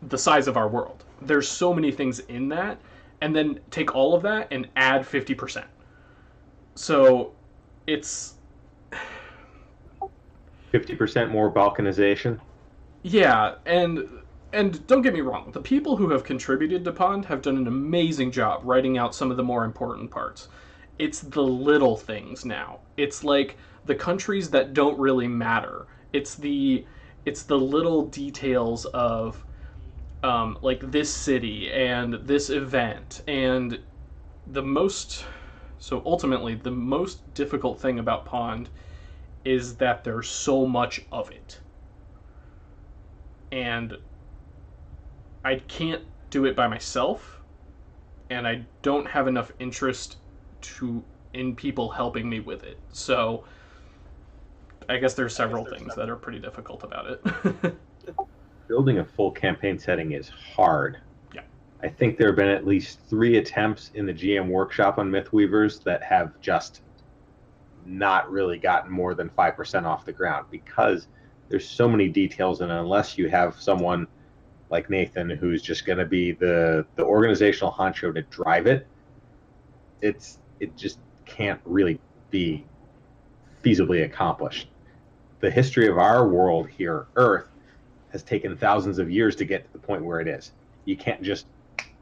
the size of our world. There's so many things in that, and then take all of that and add 50%. So it's 50% more balkanization. yeah, and don't get me wrong, the people who have contributed to Pond have done an amazing job writing out some of the more important parts. It's the little things now. It's like the countries that don't really matter. It's the little details of like this city and this event and the most. So ultimately, the most difficult thing about Pond is that there's so much of it. And I can't do it by myself, and I don't have enough interest in people helping me with it. So I guess there's several things that are pretty difficult about it. Building a full campaign setting is hard. Yeah. I think there have been at least 3 attempts in the GM workshop on Mythweavers that have just not really gotten more than 5% off the ground because there's so many details, and unless you have someone like Nathan who's just going to be the organizational honcho to drive it, it just can't really be feasibly accomplished. The history of our world here, Earth, has taken thousands of years to get to the point where it is. You can't just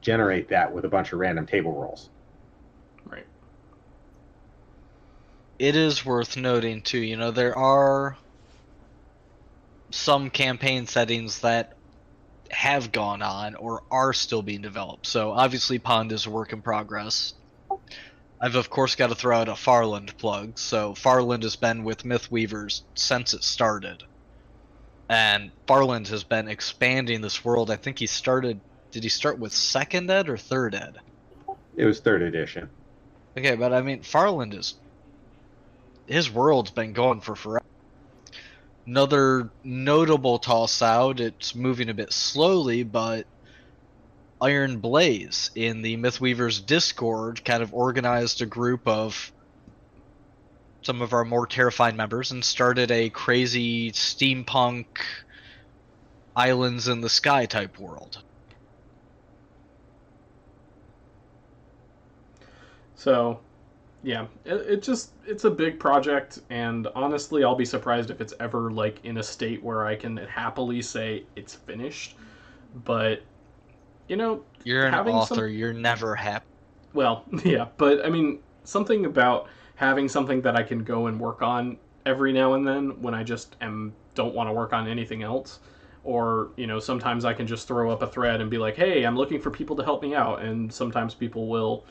generate that with a bunch of random table rolls. Right. It is worth noting, too, there are some campaign settings that have gone on or are still being developed. So obviously Pond is a work in progress. I've of course got to throw out a Farland plug. So Farland has been with Mythweavers since it started. And Farland has been expanding this world. I think did he start with 2nd ed or 3rd ed? It was 3rd edition. Okay, but I mean, Farland his world's been going for forever. Another notable toss out, it's moving a bit slowly, but Iron Blaze in the Mythweavers Discord kind of organized a group of some of our more terrified members and started a crazy steampunk islands in the sky type world. So, yeah, it's a big project, and honestly, I'll be surprised if it's ever like in a state where I can happily say it's finished. But you're an author, you're never happy. Well, yeah, but I mean, something about having something that I can go and work on every now and then when I just don't want to work on anything else. Or, sometimes I can just throw up a thread and be like, hey, I'm looking for people to help me out. And sometimes people will,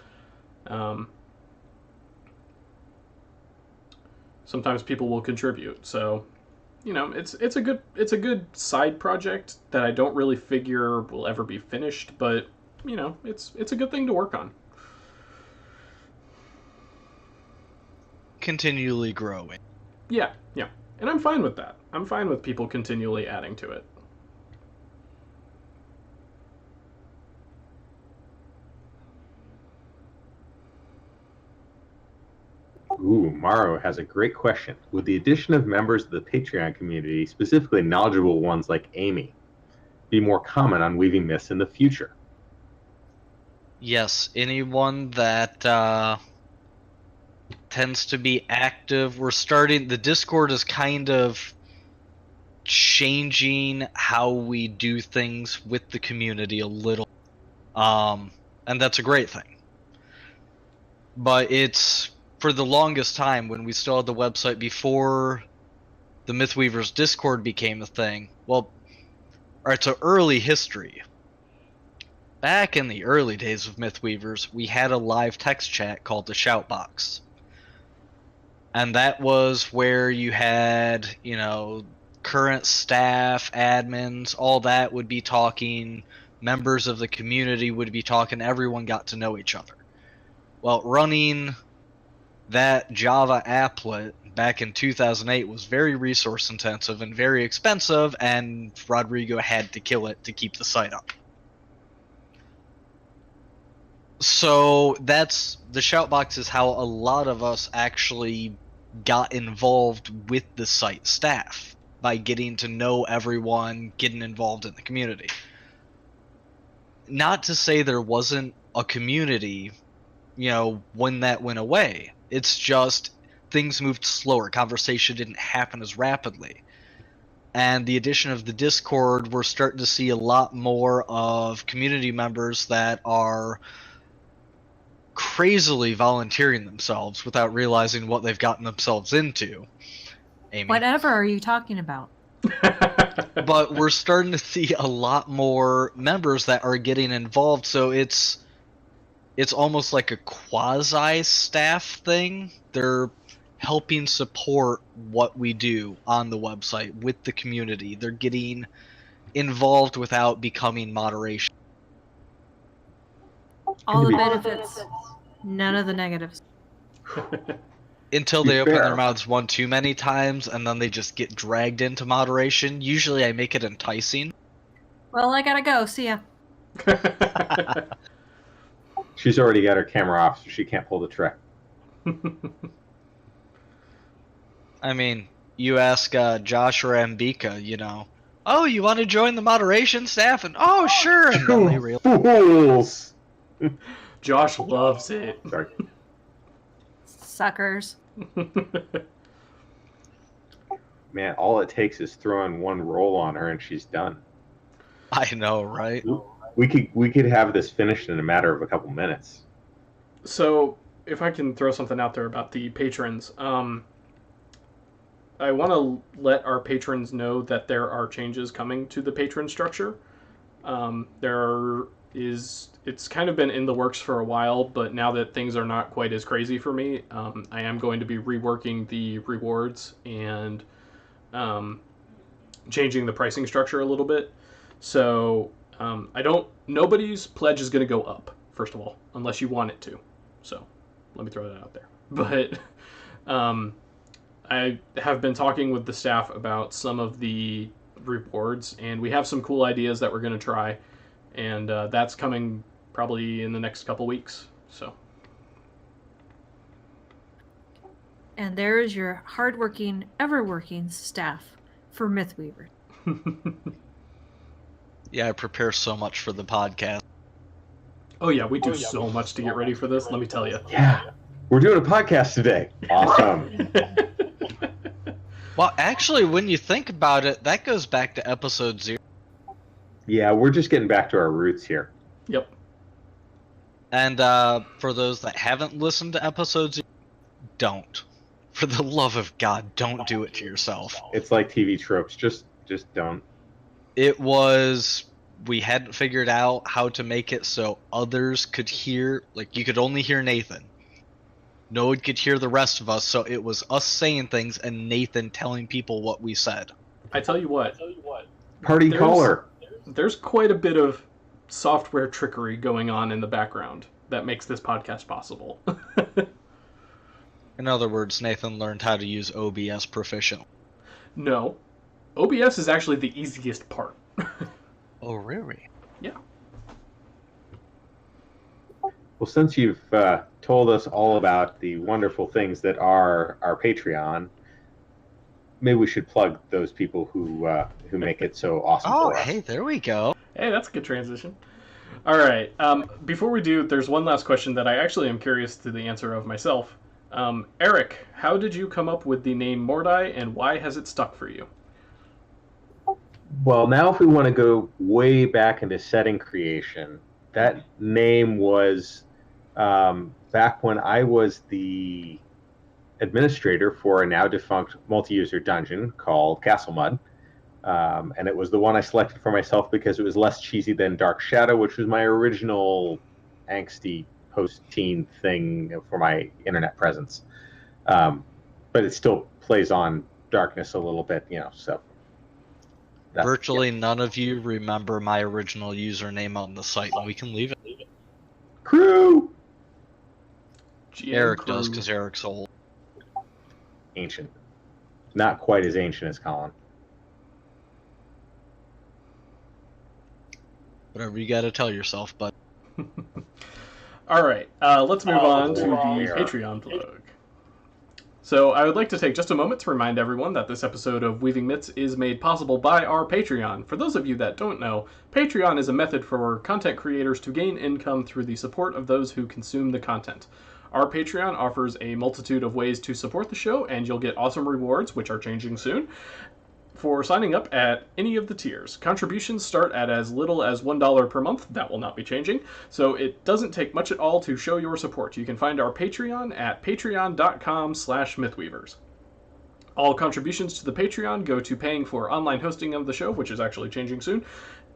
contribute. So, it's a good side project that I don't really figure will ever be finished, but, it's a good thing to work on. Continually growing. Yeah. And I'm fine with that. I'm fine with people continually adding to it. Ooh, Maro has a great question. With the addition of members of the Patreon community, specifically knowledgeable ones like Amy, be more common on Weaving Myths in the future? Yes, anyone that tends to be active. The Discord is kind of changing how we do things with the community a little. And that's a great thing. But it's, for the longest time, when we still had the website before the Mythweavers Discord became a thing, alright, so early history. Back in the early days of Mythweavers, we had a live text chat called the Shoutbox. And that was where you had, current staff, admins, all that would be talking, members of the community would be talking, everyone got to know each other. Well, running that Java applet back in 2008 was very resource intensive and very expensive, and Rodrigo had to kill it to keep the site up. So the Shoutbox is how a lot of us actually got involved with the site staff, by getting to know everyone, getting involved in the community. Not to say there wasn't a community, when that went away. It's just things moved slower. Conversation didn't happen as rapidly. And the addition of the Discord, we're starting to see a lot more of community members that are crazily volunteering themselves without realizing what they've gotten themselves into. Amy. Whatever are you talking about? But we're starting to see a lot more members that are getting involved, so it's almost like a quasi-staff thing. They're helping support what we do on the website with the community. They're getting involved without becoming moderation. All the benefits, none of the negatives. Until they open their mouths one too many times, and then they just get dragged into moderation. Usually I make it enticing. Well, I gotta go. See ya. She's already got her camera off, so she can't pull the trick. I mean, you ask Josh or Ambika, oh, you want to join the moderation staff? And, oh, sure. And then they realize. Fools! Josh loves it. Sorry. Suckers. Man, all it takes is throwing one roll on her and she's done. I know, right? We could have this finished in a matter of a couple minutes. So, if I can throw something out there about the patrons, I want to let our patrons know that there are changes coming to the patron structure. It's kind of been in the works for a while, but now that things are not quite as crazy for me, I am going to be reworking the rewards and changing the pricing structure a little bit. So nobody's pledge is going to go up, first of all, unless you want it to. So let me throw that out there. But I have been talking with the staff about some of the rewards, and we have some cool ideas that we're going to try, and that's coming probably in the next couple weeks. So. And there is your hardworking, ever-working staff for Mythweaver. Yeah, I prepare so much for the podcast. Oh yeah, we do so much to get ready for this, let me tell you. Yeah, we're doing a podcast today. Awesome. Well, actually, when you think about it, that goes back to episode 0. Yeah, we're just getting back to our roots here. Yep. And for those that haven't listened to episodes, don't. For the love of God, don't do it to yourself. It's like TV tropes. Just don't. It was... We hadn't figured out how to make it so others could hear... Like, you could only hear Nathan. No one could hear the rest of us, so it was us saying things and Nathan telling people what we said. I tell you what. Party caller. There's quite a bit of software trickery going on in the background that makes this podcast possible. In other words, Nathan learned how to use OBS proficiently. No. OBS is actually the easiest part. Oh, really? Yeah. Well, since you've told us all about the wonderful things that are our Patreon, maybe we should plug those people who make it so awesome Oh, for us. hey, there we go. Hey, that's a good transition. All right. Before we do, there's one last question that I actually am curious to the answer of myself. Eric, how did you come up with the name Mordai, and why has it stuck for you? Well, now if we want to go way back into setting creation, that name was back when I was the administrator for a now defunct multi-user dungeon called Castle Mud. And it was the one I selected for myself because it was less cheesy than Dark Shadow, which was my original angsty post-teen thing for my internet presence. But it still plays on darkness a little bit, so. Virtually none of you remember my original username on the site, and we can leave it. Crew! GM Eric Crew. does, because Eric's old. Ancient. Not quite as ancient as Colin. Whatever you gotta tell yourself, but All right, let's move on to the yeah. Patreon plug. So I would like to take just a moment to remind everyone that this episode of Weaving Myths is made possible by our Patreon. For those of you that don't know, Patreon is a method for content creators to gain income through the support of those who consume the content. Our Patreon offers a multitude of ways to support the show, and you'll get awesome rewards, which are changing soon, for signing up at any of the tiers. Contributions start at as little as $1 per month. That will not be changing. So it doesn't take much at all to show your support. You can find our Patreon at patreon.com/mythweavers. All contributions to the Patreon go to paying for online hosting of the show, which is actually changing soon,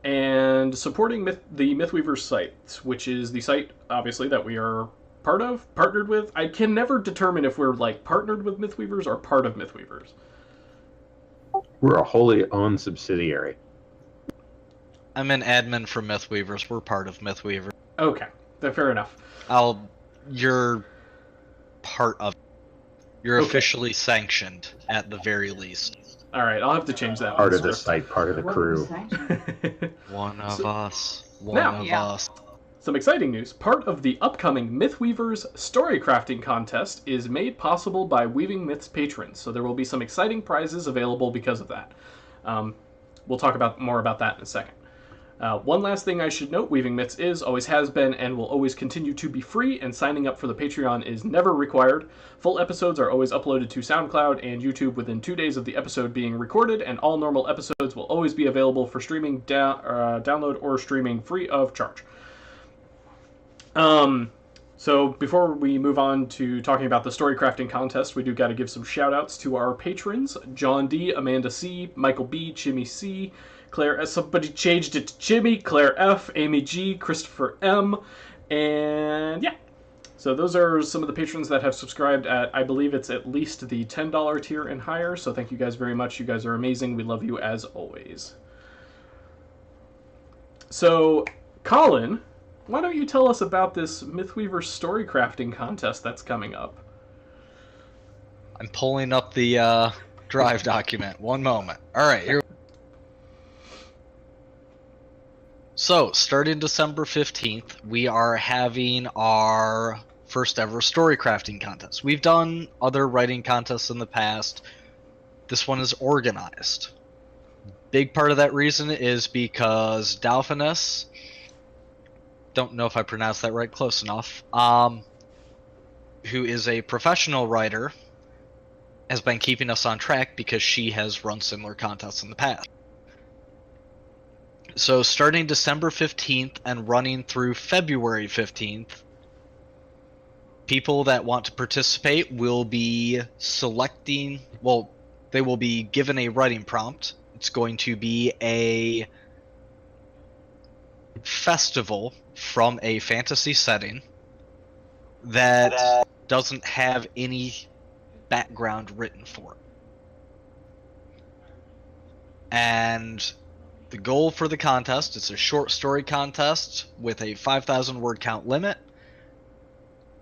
and supporting the Mythweavers site, which is the site, obviously, that we are partnered with. I can never determine if we're partnered with Mythweavers or part of Mythweavers. We're a wholly owned subsidiary. I'm an admin for Mythweavers. We're part of Mythweavers. Okay, fair enough. You're part of. You're Okay. officially sanctioned at the very least. All right, I'll have to change that Part one. of the site, part of the crew. One of us. One Now- of Yeah. us. Some exciting news. Part of the upcoming Mythweavers story crafting contest is made possible by Weaving Myths patrons, so there will be some exciting prizes available because of that. We'll talk more about that in a second. One last thing I should note, Weaving Myths always has been, and will always continue to be free, and signing up for the Patreon is never required. Full episodes are always uploaded to SoundCloud and YouTube within 2 days of the episode being recorded, and all normal episodes will always be available for streaming, download, or streaming free of charge. So before we move on to talking about the story crafting contest, we do got to give some shout outs to our patrons: John D, Amanda C, Michael B, Jimmy C, Claire S, somebody changed it to Jimmy, Claire F, Amy G, Christopher M, and yeah. So those are some of the patrons that have subscribed at, I believe it's at least the $10 tier and higher, so thank you guys very much. You guys are amazing. We love you as always. So, Colin, why don't you tell us about this Mythweaver story crafting contest that's coming up? I'm pulling up the Drive document. One moment. All right, here. So, starting December 15th, we are having our first ever story crafting contest. We've done other writing contests in the past. This one is organized. Big part of that reason is because Dalphinus, don't know if I pronounced that right, close enough, who is a professional writer, has been keeping us on track because she has run similar contests in the past. So starting December 15th and running through February 15th, people that want to participate will be selecting, well, they will be given a writing prompt. It's going to be a festival from a fantasy setting that doesn't have any background written for it. And the goal for the contest, it's a short story contest with a 5,000 word count limit.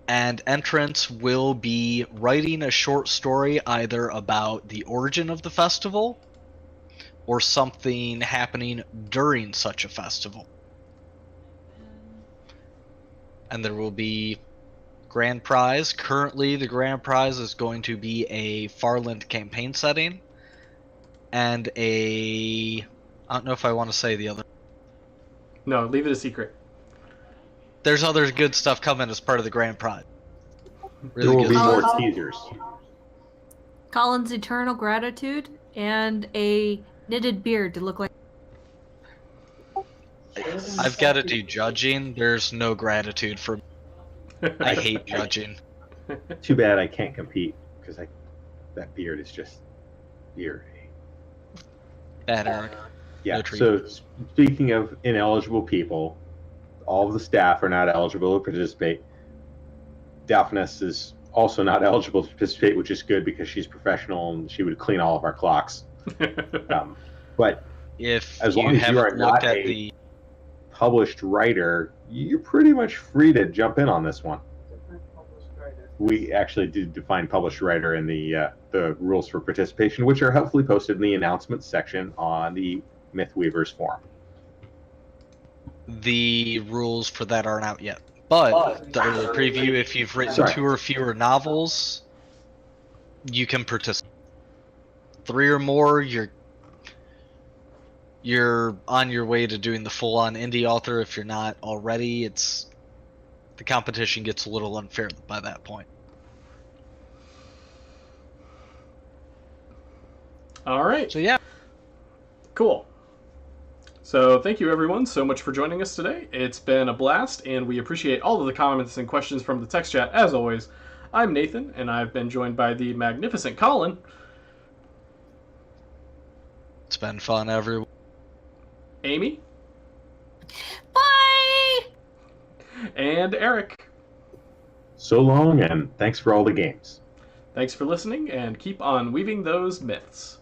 And entrants will be writing a short story either about the origin of the festival or something happening during such a festival. And there will be grand prize. Currently, the grand prize is going to be a Farland campaign setting and I don't know if I want to say the other. No, leave it a secret. There's other good stuff coming as part of the grand prize. There will good be stuff. more teasers. Colin's eternal gratitude and a knitted beard to look like. I've got to do judging. There's no gratitude for. I hate judging. Too bad I can't compete because that beard is just beard. Bad Eric. Yeah. No treat. So speaking of ineligible people, all of the staff are not eligible to participate. Daphnis is also not eligible to participate, which is good because she's professional and she would clean all of our clocks. But If as you long as you haven't are looked not at a the published writer, you're pretty much free to jump in on this one. We actually did define published writer in the rules for participation, which are helpfully posted in the announcements section on the Mythweavers forum. the rules for that aren't out yet. But the early preview, if you've written 2 or fewer novels, you can participate. 3 or more, you're on your way to doing the full-on indie author. If you're not already, the competition gets a little unfair by that point. All right. So yeah, Cool. So thank you everyone so much for joining us today. It's been a blast, and we appreciate all of the comments and questions from the text chat as always. I'm Nathan, and I've been joined by the magnificent Colin. it's been fun, everyone. Amy. Bye! And Eric. So long, and thanks for all the games. Thanks for listening, and keep on weaving those myths.